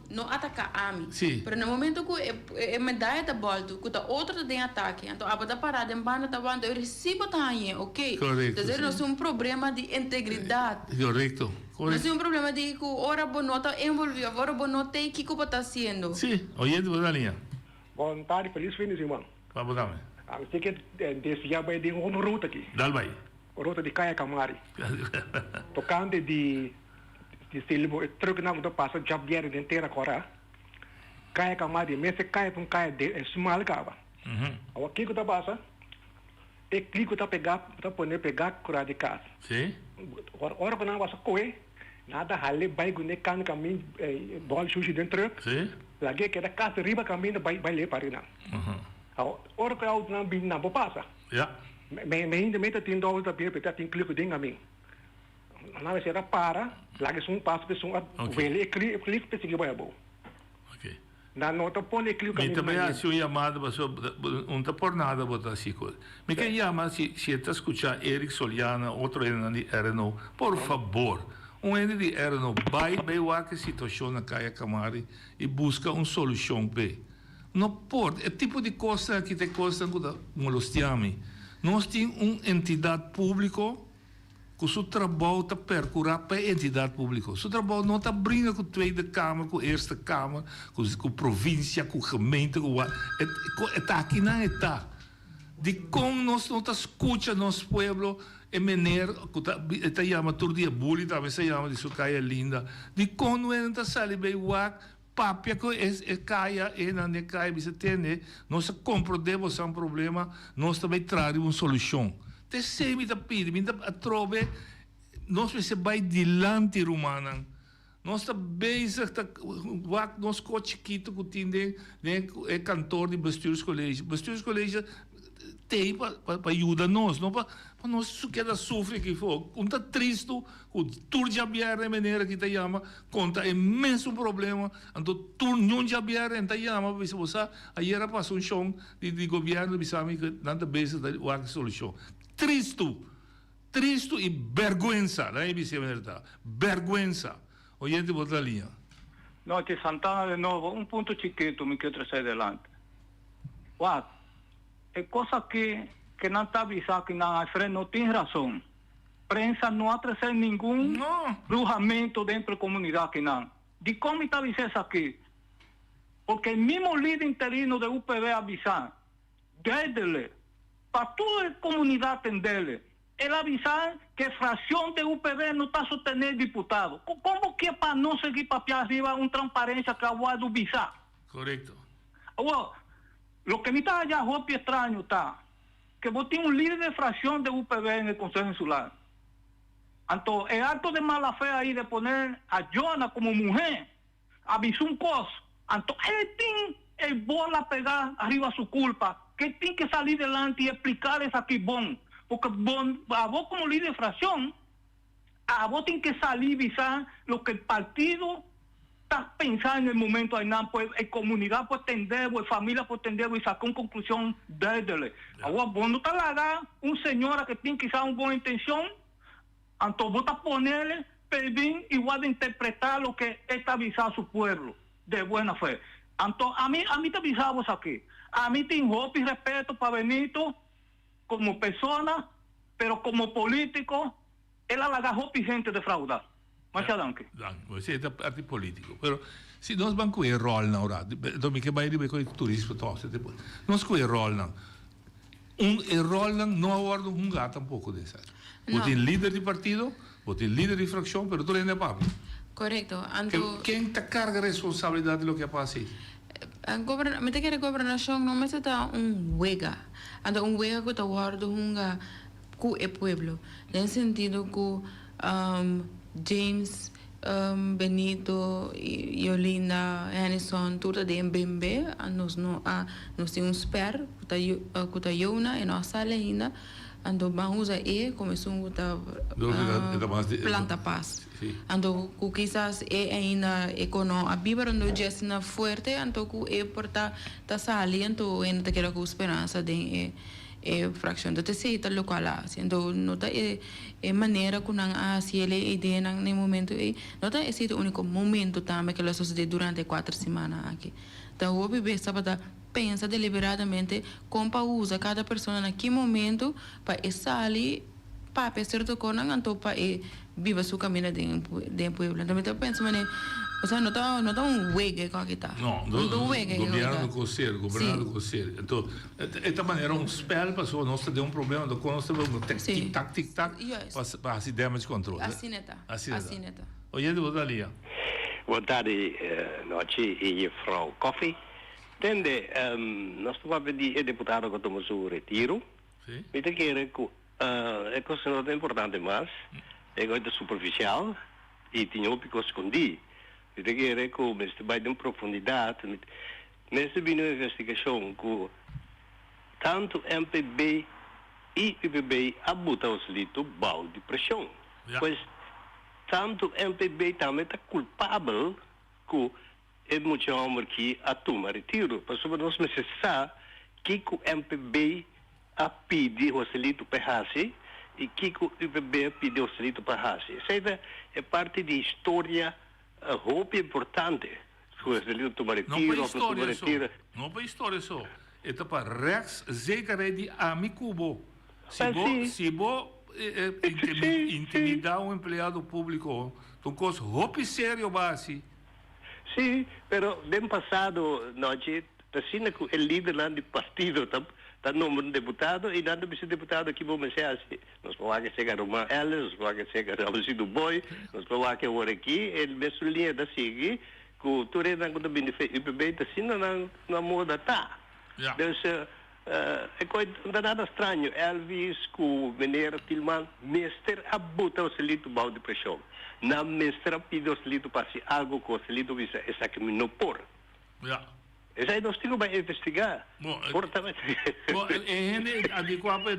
não atacar a mim. Mas no momento que me dá essa volta, que a outra tem ataque, então a bota parada em banda da banda, eu recebo também, ok? Correto. Então nós temos um problema de integridade. Correto. Nós temos um problema de que ora bonota envolvido, agora bonota e que está fazendo. Sim, oyendo na linha. Boa tarde, feliz fim de semana. Vamos lá. A gente quer desviar bem de uma ruta aqui. Dá vai. Ruta de Caia Camari. Tocante de silbo truque na do passa jabbiere de inteira agora Caia Camari messe caia com caia de small cava o que tá passa e clico tá pegar tá poner pegar cura de casa sim ora quando passa coi Nada hale vai gune kan kami bol sushi dentro. Sim. Lagi que da casa riba kami na vai le parina. Ora que out na bin na passa. Ja. Me ainda meta tin do da pia peta tin clico ding ami. Na vez era para, lagi sung passo pe sung vele clico pe sigi vai bo. Ok. Na nota pone clico kami. Mi também há sua chamada, mas não está por nada botar assim coisa. Me quer chamar se está escuchando Eric Soliana, outro de RNO, por favor. Ene de RNO vai ver que situação na Caia Camari e busca uma solução pe. Não pode, é tipo de coisa que te custa molestiami. Nós temos uma entidade pública que o seu trabalho está percurar para a entidade pública. O seu trabalho não está brincando com a Tweede Câmara, com a Eerste Câmara, com a província, com a gemeente. Está aqui não está. De como nós não escutamos nosso povo, e meneer, está chama todo dia bully, também se chama de sua caia linda. De como não está saindo bem o papia que é caia e não é caia, você tem, nós compreendemos um problema, nós também trazemos uma solução. Te sei me pide, me trove, nós vai dilante romana. Nós está bezig, nós co chiquito que tem é cantor de bestuurscollege. Bestuurscollege tem para ajudar nós, não para nós só queda sofrer que for. Conta triste, o tur de abiar é maneira que te chama, conta imenso problema, então tur não de abiar é te chama, porque você aí era passou um chão de governo de Bissau que nada bezig da uma solução. Triste e vergüenza, não é isso verdade? Vergüenza. Oyente, bota a linha. Noite, Santana de novo. Um ponto chiquito me quero trazer adelante. What? É coisa que não está avisado, que não, Alfredo não tem razão. Prensa não há trazer nenhum brujamento dentro da comunidade que não. De como está avisado isso aqui? Porque o mesmo líder interino da UPB avisar, desde para toda a comunidade entender, ele avisar que a fração de UPB não está sustentando diputado. Como que é para não seguir para arriba uma transparência que a do visar? Correto. Well, lo que me está allá roupa estranho está que vos tem um líder de fração de UPB no Conselho Insular. Então, é acto de mala fé aí de poner a Jona como mulher, avisou um coisa. Então, ele tem el bola pegar arriba sua culpa, que tem que sair delante e explicar isso aqui bom. Porque a vos como líder de fração, a vos tem que salir e avisar lo que o partido está pensando no momento aí, não, pues, a comunidade pode entender, a família pode entender e sacar uma conclusão dele. Agora, vos não está lá uma senhora que tem que usar uma boa intenção, então vos está ponerle para vir igual de interpretar lo que está avisando a su pueblo, de buena fe. Então, a mí te avisamos aqui. A mí tem roupa e respeito para Benito, como persona, pero como político, él agarró gente de fraudar. Mas adelante. Você é parte político, pero se nós vamos com o rol na hora, então me que vai ir com o turismo todo, depois. Nós com o rol não. O rol não aborda gato tampouco dessa. Você tem líder de partido, você tem líder de fração, pero tu ainda é papo. Correto. Quem te carga a responsabilidade do que passa aí? Me te quer governação não me está huega. Ando huega que está guardo com o pueblo. No sentido que James, Benito, Yolinda, Henderson, tudo de Mbembe, nós temos spare, que está Yona e nós sale ainda. Ando vamos usar começou a planta paz. Ando quizás ainda a Bíblia não é forte, então que porta tá saliendo ainda que com esperança de fração da terceira local então não tá maneira que não há se ele ideia no momento não tá esse único momento também que ela sucede durante 4 semanas aqui. Então o bebê sábado pensa deliberadamente como usa cada pessoa naquele momento para sair para pensar do conan então para viva seu caminho de pueblo. Então eu penso o sea, não tá hueque com que tá. Não, governo do conselho, governador do conselho. Então, esta maneira spell passou, nós temos problema do quando nós temos tic tac para a sistema de controle. Assim é. Oyendo boa dia. Boa tarde, noite e Frau Coffee. Entende, nós estamos a pedir deputado que tomou seu retiro. Sim. Me te quero que é coisa importante mais, é coisa superficial, e tinha o pico escondido. Eu queria que mas vai de profundidade, mas vindo uma investigação com tanto MPB e PPB abuta os litos balde de pressão. Pois tanto MPB também está culpável que é muito homem que a toma retiro. Mas sobre nós me sabe que o MPB a pedir o lito para Hasi e que o PPB pediu o lito para Hasi. Essa é parte da história roupa importante. O lito toma retiro, não para história só. É para rechtszekerheid die amicubo. Se vou intimidar empregado público, então coisa roupa sério base. Sim, pero no passado, noite, assim que o líder lá do partido está número de deputado e nada de deputado aqui vamos ser assim. Nós vamos chegar uma Ellis, nós vamos chegar a do Boi, nós vamos agora aqui, ele mesmo linha da seguir, que o Ture não está bem feito, e bem assim na moda tá. Então, é coisa nada estranho. Elvis, que o Mineiro Tilman, mestre abuta o selito bal de pressão. Na mestra pide o selito para se algo com o selito visa essa que me não por. Essa aí nós temos que investigar. Portanto, é adequado para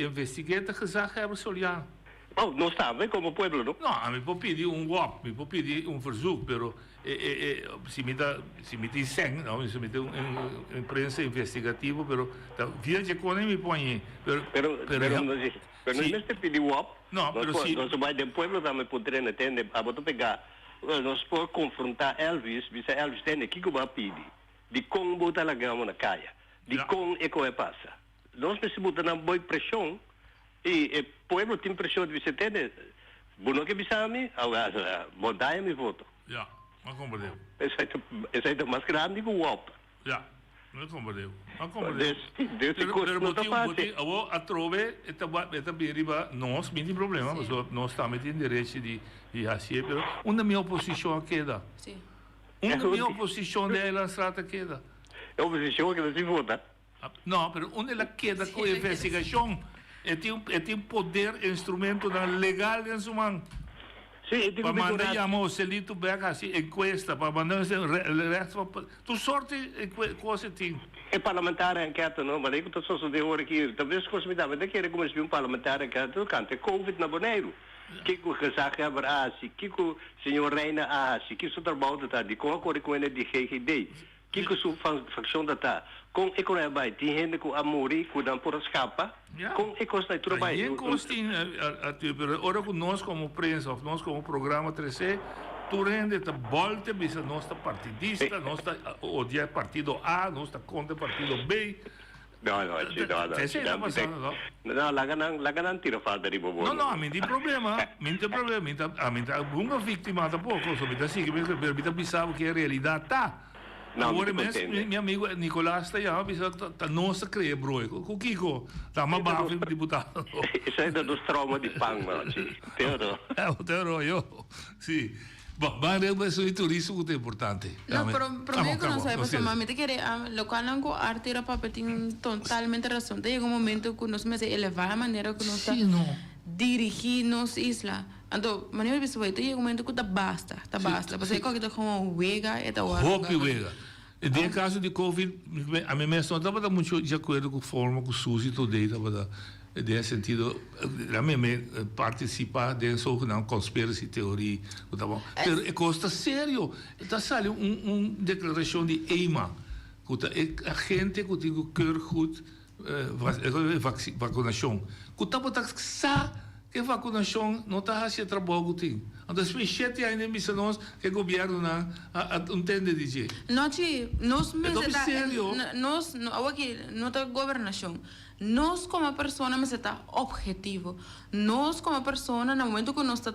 investigar a gezag hebben soljan. Oh, não sabe como pueblo, não? Não, me pode pedir WAP, me pode pedir verzoek, pero se me tem sem, não, se me tem imprensa investigativa, pero via de quando me põe, pero não se pedir WAP. Não, pero se nós vai de pueblo também poder entender, a botar pegar, nós podemos confrontar Elvis, bisa Elvis tem que vai pedir, de como botar a grama na caia, de como é que passa. Nós precisamos botar na boa pressão. E o povo tem pressão de você ter, bueno que bisa me, montar me voto. Já, não compreendeu. Essa é mais grande que o WAP. Já, não compreendeu. Não compreendeu. A trove, esta beriba, nós não tem problema, mas nós também temos direito de fazer, mas onde a minha oposição queda? Sim. Onde a minha oposição dela trata queda? A oposição que não se vota. Não, mas onde ela queda com a investigação? Tem poder, instrumento legal em sua mão. Para mandar chamar o selito back assim, encuesta, para mandar o resto. Tu sorte, coisa tem. É parlamentar enquete, não? Mas aí que eu estou só de hora aqui, talvez coisa me dá, mas daqui é como se um parlamentar enquete, eu canto, Covid na Boneiro. Que o casaca é assim, que o senhor Reina assim, que o seu trabalho está de com a cor com ele de GGD. Que a sua facção está com a economia vai tem gente com amori com não por escapa com a costa tudo vai e costin ora com nós como prensa nós como programa 3C tu rende ta volta bisa nós está partidista nós está odia partido A nós está contra partido B. Não, laganang tira falta de bobo. Não, a mim tem problema, a mim tá uma vítima tá pouco, só me tá assim que me pensava que a realidade tá. Agora mesmo, meu amigo Nicolás está aí, não se crê, bro. O Kiko, está uma barra de deputado. Isso aí é dos traumas de pão, mano. Teoro. O teoro, eu. Sim. Bom, mas o turismo é importante. Não, para mim, que não sei, pessoalmente, que local não arte era para tem totalmente razão. Chega momento que nós começamos a elevar a maneira que nós dirigir nos isla. Então, maneira de pessoa, chega momento que tá basta. Você coloca como wega e tá hora. Hope wega. No caso de Covid, a minha menção estava muito de acordo com a forma que o SUS e tudo estava nesse sentido, a mim participar dessa conspiracy teoria, tá bom? Mas é coisa sério. Está saindo declaração de EIMA, que a gente que tem cor goed vacinação, que está para que a vacinação não está fazendo trabalho que tem. Então, se 7 anos de nós que o governo não entende dizer. Nós governação. Nós como pessoa mas está objetivo. Nós como pessoa no momento que nós está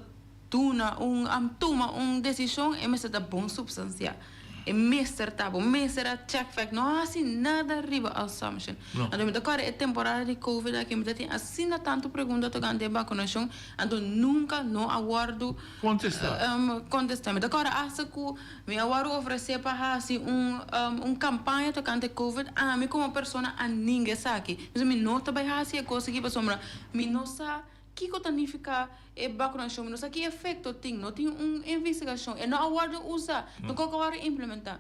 toma decisão é mas está bom substância. É mestre tá bom, mestre check fact, não assim nada arriba assumption. Então me tocar é temporada de Covid aqui me tem assim tanto pergunta tocante a vacinação, então nunca não aguardo contestar. Me tocar acha que me aguardo oferecer para assim campanha tocante Covid a mim como pessoa a ninguém sabe. Mas me nota vai assim a coisa que pessoa me não sabe que significa vacunação, não sei que efeito tem, não tem uma investigação, e não agora usa, não agora implementar.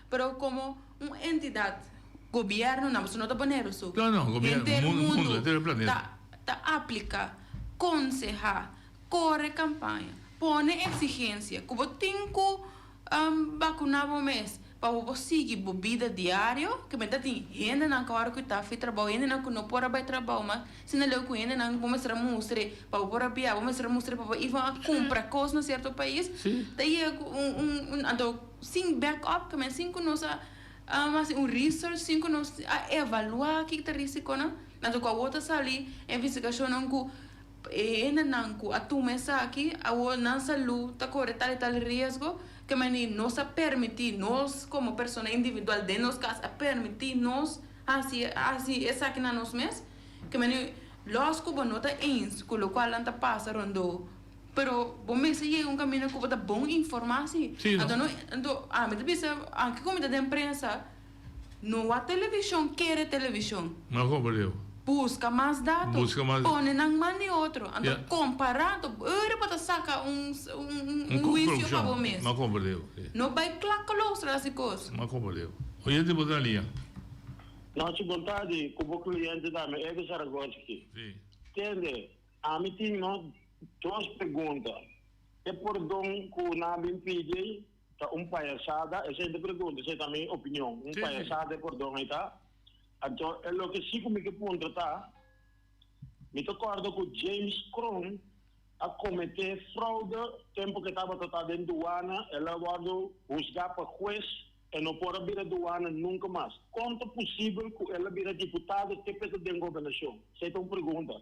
Pero como uma entidade, governo, não está banheiro, so. Não, governo, mundo, inteiro planeta. Tá aplica, aconselha, corre campanha, põe exigência, como tem que vacunar o mês. Para você seguir bebida diário, que me tem gente na cara que está fazendo trabalho, gente na que não pode ir trabalho, mas se não é o que gente na vamos ser mostre, para o pora pia, vamos ser mostre para ir a comprar coisas no certo país, daí então sem backup, que me sem que nós mas research, sem que nós evaluar o que está risco, não? Então com a outra sali investigação não que não que a tu mesa aqui, a outra não saúde, está corre tal risco. Que não se permite nós como pessoa individual de nós casos a permitir nós assim essa aqui na nós mesmos que los que não tá ens com o qual anda passando pero bom me se um caminho que bota bom informação então me pensa aqui como da imprensa não a televisão quer televisão não compreendeu. Busca mais dados, põe na mão de outro. Então, comparando, ele pode sacar um juízo para o mês. Não compreendeu. Não vai claro essas coisas. Não compreendeu. Hoje de botar linha. Não, te vontade, como cliente da minha, é que Saragossa aqui. Entende? A mim tem duas perguntas. É por dom que o Nabim pede, palhaçada, essa é a pergunta, essa é também opinião. Palhaçada é por dom, tá? Então, é o que sim comigo ponto tá. Me recordo que James Crown a cometer fraude tempo que estava tratado em aduana, ela guardou buscar para juiz e não pode vir a aduana nunca mais. Quanto é possível que ela vira deputada e ter de governação? Essa é uma pergunta.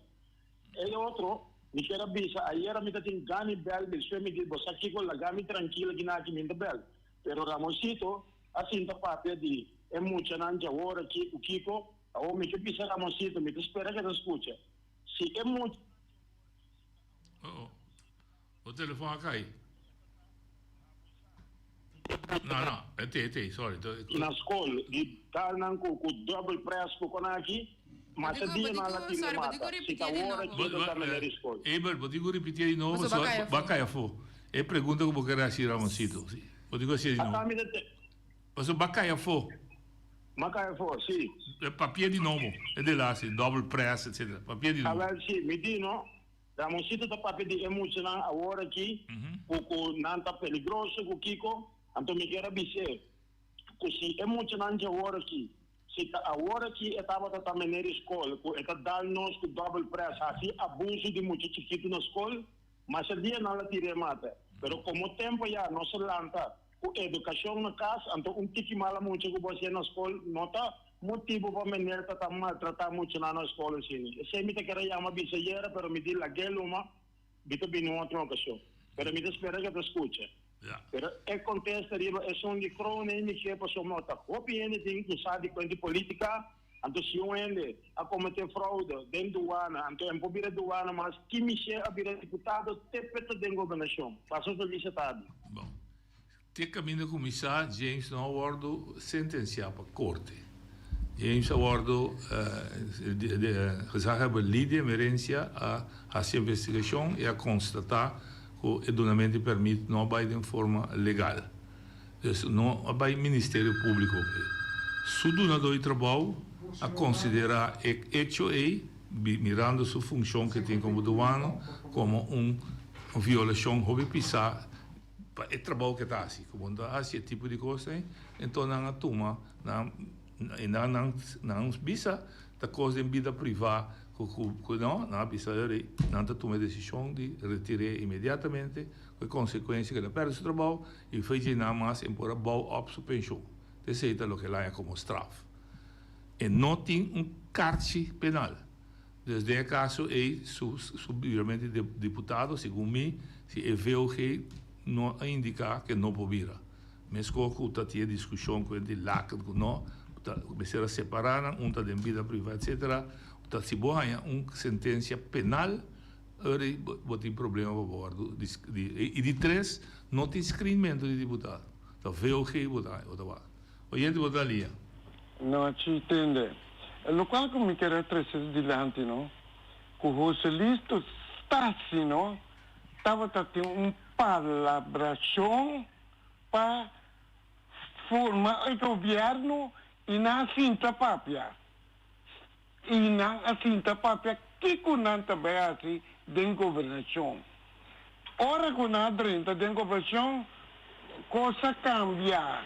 E outro, me quero avisar, ayer me tem gani bel, me me diz, você aqui com a gami tranquila que não aqui me bel. Pero Ramosito, assim tá papel de é muito nanja agora aqui o Kiko ou me que pisa Ramosito me espera que te escuche se é muito o telefone cai não é te sorry na escola de tal não com double press com aqui mas a dia não ela tira mata se tá agora que tá na escola vou digo repetir de novo só bacaia fo é pergunta como quer assim Ramosito vou digo assim de novo mas o bacaia fo Macaia for, sim. Papel de novo, é de lá, assim, double press, etc. Papel de novo. Agora, sim, me diz, não? Ramosito tá papel de emocional agora aqui, porque não tá perigoso, com o Kiko, então me quero dizer, que se emocional agora aqui, se tá agora aqui, estava também na escola, que está dando nós com double press, assim, abuso de muito chiquito na escola, mas o dia não la tirei mata. Pero como o tempo já não se lanta, educação na casa, então tiki mala muito que você na escola, não tá motivo para menina tá maltratar muito na escola assim. Esse me te quer chamar biseira, pero me diz la geluma, bito bem outra ocasião. Pero me espera que te escute. Pero é contesta riba é um de crone ni que passou nota. Opinião tem que sabe com de política, então se um ele a cometer fraude dentro do ano, então é pobira do ano, mas que me chega a vir deputado te peta de governação. Passou de limitado. Te caminho começar, James não aguardo sentenciar para a corte. James aguardo gezag hebben lide emerência a essa investigação e a constatar que o donamento permite não vai de forma legal. Então, não vai Ministério Público. Se o donador de trabalho a considerar hecho mirando sua função que tem como doano como uma violação, houve pisar é trabalho que está assim, como anda esse tipo de coisa, então não toma, não visa da coisa em vida privada, não visa não toma a decisão de retirar imediatamente, com a consequência que ela perde o trabalho e faz nada mais em pôr a boa op sua pensão. Isso é o que lá é como estrafe. E não tem cárcere penal. Desde o caso é subsidiariamente deputado, segundo mim, se é veu que não indica que não pode vir. Mas quando tinha discussão com ele lá, que não, começaram a separar, um está de vida privada, etc. Se você uma sentença penal, aí tem problema para bordo. E de três, não tem escrevimento de deputado. Então, veio que votar. Hoje de votar ali. Não, te entende. O qual que me quer trazer adiante, não? Que o socialista Tassi, ¿no? Estaba teniendo palabración para formar el gobierno y na cinta papia. Y na cinta papia que kunanta beasi de gobernación. Ora kunanta dentro de gobernación cosa cambia.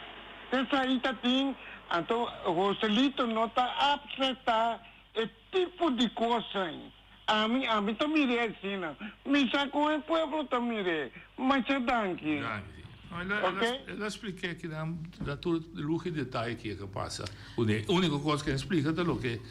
Esa ahí tatin, então Roselito não está apta esse tipo de coisa. A mim também é assim, não. Me sacou o povo também, mas é danke. Ela explica que dá tudo luxo de detalhe que passa. A única coisa que explica é o que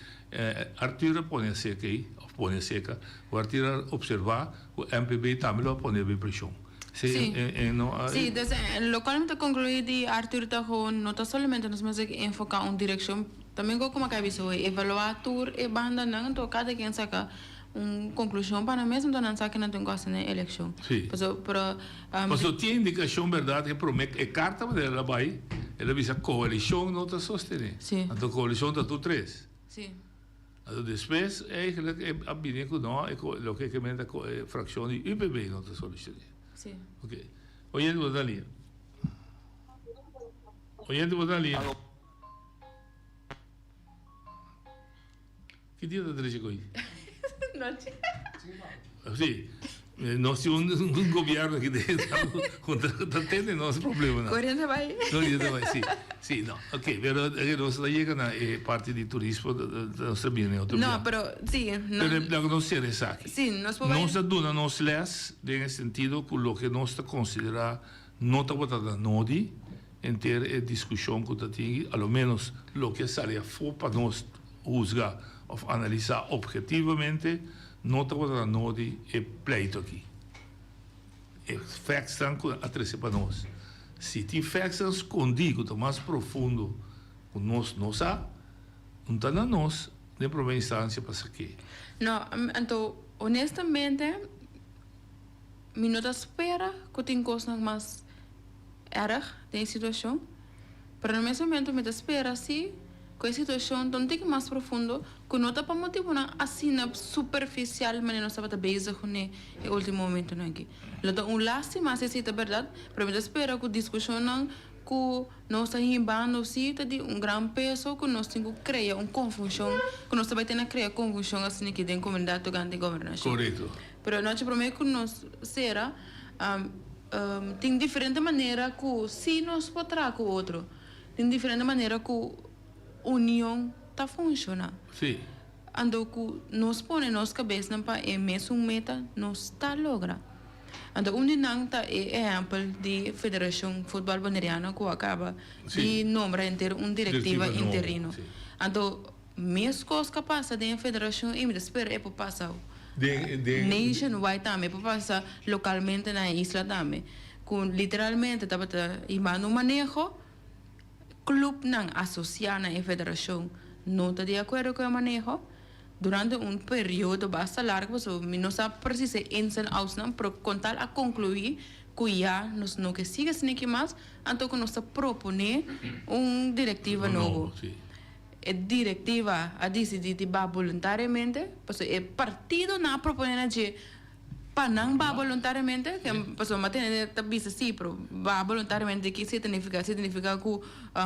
Arthur põe seca, o Arthur observar, o MPB também lo põe bem pressão. Sí, desde lo cual me concluí de Arthur Tajo, no solamente nos vamos a enfocar en dirección, también como que aviso, evaluar tour e banda, no, entonces cada quien saca una conclusión para mí, entonces no saca nada en la elección. Sí. Pero tiene indicación, verdad, que promete, carta de la BAI, ela dice coalición no te sostiene. Sí. Entonces coalición está tú tres. Sí. Después, eigenlijk, viene con no, lo que comenta fracción de UPB no te sostiene. Sí. Ok. Oyente, vos dalí. Oyente, vos dalí. ¿Qué día te traes hoy? Noche. Sí. No si un gobierno que tiene no es problema. No. Corriente va ahí. Corriente va ahí, sí, no. Ok, pero nos llegan a parte de turismo, no se viene otro. No, pero sí. Pero no se resaque. Sí, nos puede. Nos dona nos les, en el sentido que lo que nos está considerado no está votado nodi, en ter discusión que está tiene, a lo menos lo que sale fue para nos juzgar o analizar objetivamente. No te voy a dar nodi e pleito aqui. Facts estão a trazer para nós. Se tem facts escondidos, mais profundo, com nós, não está na nós, nem para uma instância para isso aqui. Não, então, honestamente, me não espera que tenha coisas mais erras da situação. Pero no mesmo momento, me espera assim, com a situação tão mais profundo, que não está para motivo assim superficial, mas não estava bezig com o último momento aqui. Então, lástima, se é verdade, mas eu espero que a discussão que nós estamos embando de grande peso, que nós temos que criar uma confusão, que nós também temos que criar confusão assim aqui dentro da comunidade tocante à governação. Correto. Mas nós prometemos que nós será tem diferente maneira que se nós podemos com o outro, tem diferente maneira que união está funcionando. Sim. Ando que nós põe nossa cabeça para a mesma meta, nós está logra. Ando união está exemplo de Federação Futebol Boneriano que acaba de nombrar diretiva interino. Ando mesmo coisa que passa dentro da Federação e me espera é para passar. Nationwide também para passar localmente na isla também. Com literalmente estava imando manejo clube não associado na federação não está de acordo com o manejo durante período bastante largo, so não sabe precisa ins and outs não para contar a concluir que já nós não que siga assim que mais, então que nós proponer diretiva novo. A diretiva a decidir voluntariamente, porque o partido não propõe de para não vá voluntariamente, que a pessoa mantém a vista sim, pero vá voluntariamente que significa que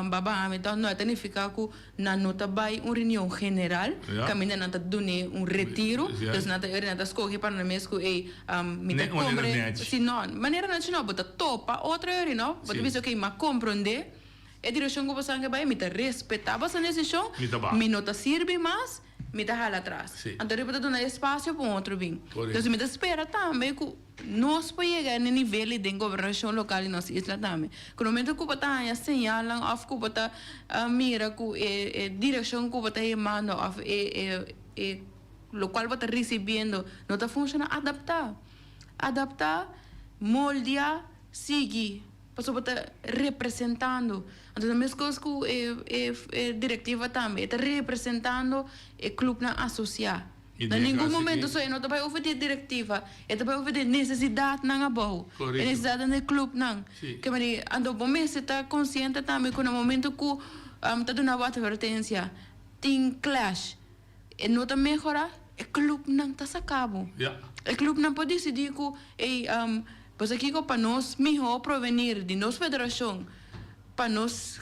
babá, então não significa que não está vai reunião general, que ainda não está dando retiro, então não está escolhe para nós que me está compre, se não, maneira nacional, bota topa outra reunião, bota visto que me compreender, a direção que você vai me respeitar essa decisão, me não está serve mais. Me dá lá atrás. Então, eu vou dar espaço para outro bem. Então, me espera também que nós podemos chegar no nível de governação local em nossa isla também. Que no momento que você está assinalando, ou que você está mira que a direção que você está chamando, ou o qual você está recebendo, não está funcionando, adaptar, moldear, seguir. Você está representando. Então, a mesma coisa que a diretiva também está representando o clube associado. Em nenhum momento só não vai ouvir diretiva, vai ouvir necessidade não boa, necessidade do clube não. Que mas ando bom mês está consciente também que no momento que está dando uma advertência, tem clash, e não está melhorar, o clube não está sacado. o clube não pode decidir que pues aqui para nós melhor provenir de nossa federação para nós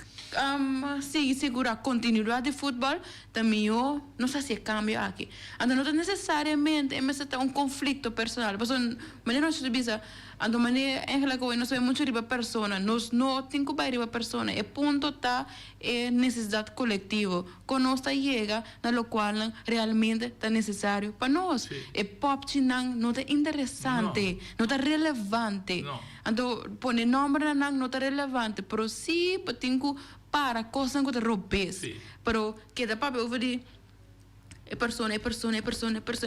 segurar a continuidade de futebol também eu não sei se cambio aqui então não necessariamente é um conflito personal porque maneira nós sabemos então maneira em relação a nós é muito riba persona nós não temos que riba persona é ponto tá é necessidade coletiva quando nós chega na lo qual realmente está necessário para nós é pop não é interessante não é relevante então pôr nome não é relevante mas sim tenho para coisas que te roubes pero que da papel over de persona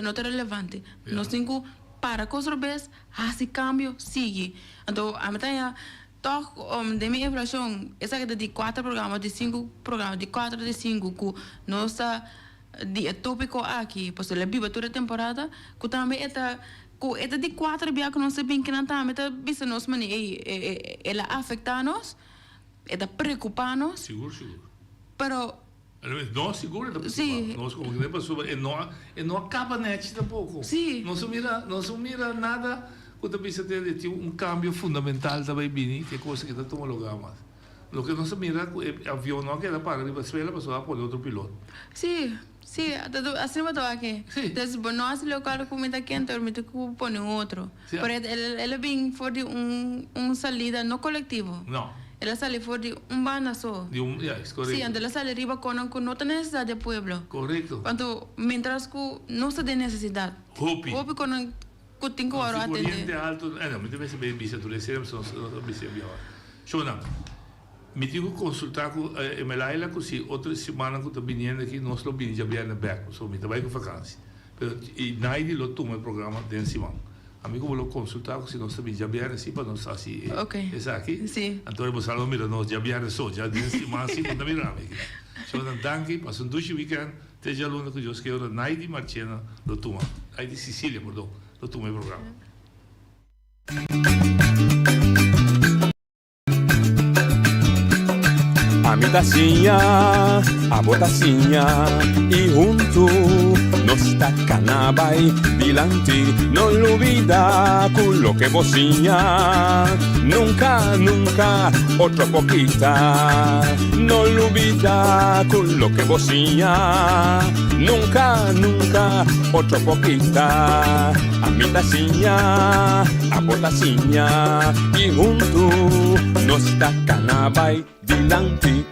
não é relevante nós temos para coisas roubes se cambio sigue então a metade toch de minha evaluação essa que de 4 programas de 5 programas de 4 de 5 que nossa de tópico aqui pois a biba toda temporada que também é de 4 bias que não se bem que não tá mas bisa nós mani ela afeta nós é preocupar nós seguro pero não seguro sim nós como que pessoa não acaba net tampouco sim não mira nada quando pensa ter cambio fundamental também bem que coisa que está tomando lugar mas o que não se mira é avião não queda para a pessoa por outro piloto sim assim vai estar aqui então nós local comida quente permite que põe outro pero ela vem for de salida não coletivo não ela sale for de banda só es correcto sí ela sale arriba con no tem necessidade de pueblo correcto então mientras que não se tem necessidade hopi con 5 horas atender corriente alto não me deve ser bem bisa tu recebes só bisa bem Shona me digo consultar com Emelaila que se outra semana que está vindo aqui nós lo vim já vier back so me vai com vacança pero e naide lo toma o programa de semana amigo vou consultar se nós também já vier assim para nós assim ok é aqui sim então eu vou falar mira nós já vier só já de semana assim quando virar aqui Shona danke passo um weekend te já luna que eu esqueço naide Marchena lo toma naide Sicília perdão lo toma o programa A mi tacinha, a botacinha e junto nos tacanabay dilanti, no olvida con lo que vocinha. Nunca, nunca, otro poquita, no olvida con lo que vocinha. Nunca, nunca, otro poquita. A mi tacinha, a botacinha e junto nos tacanabay dilanti.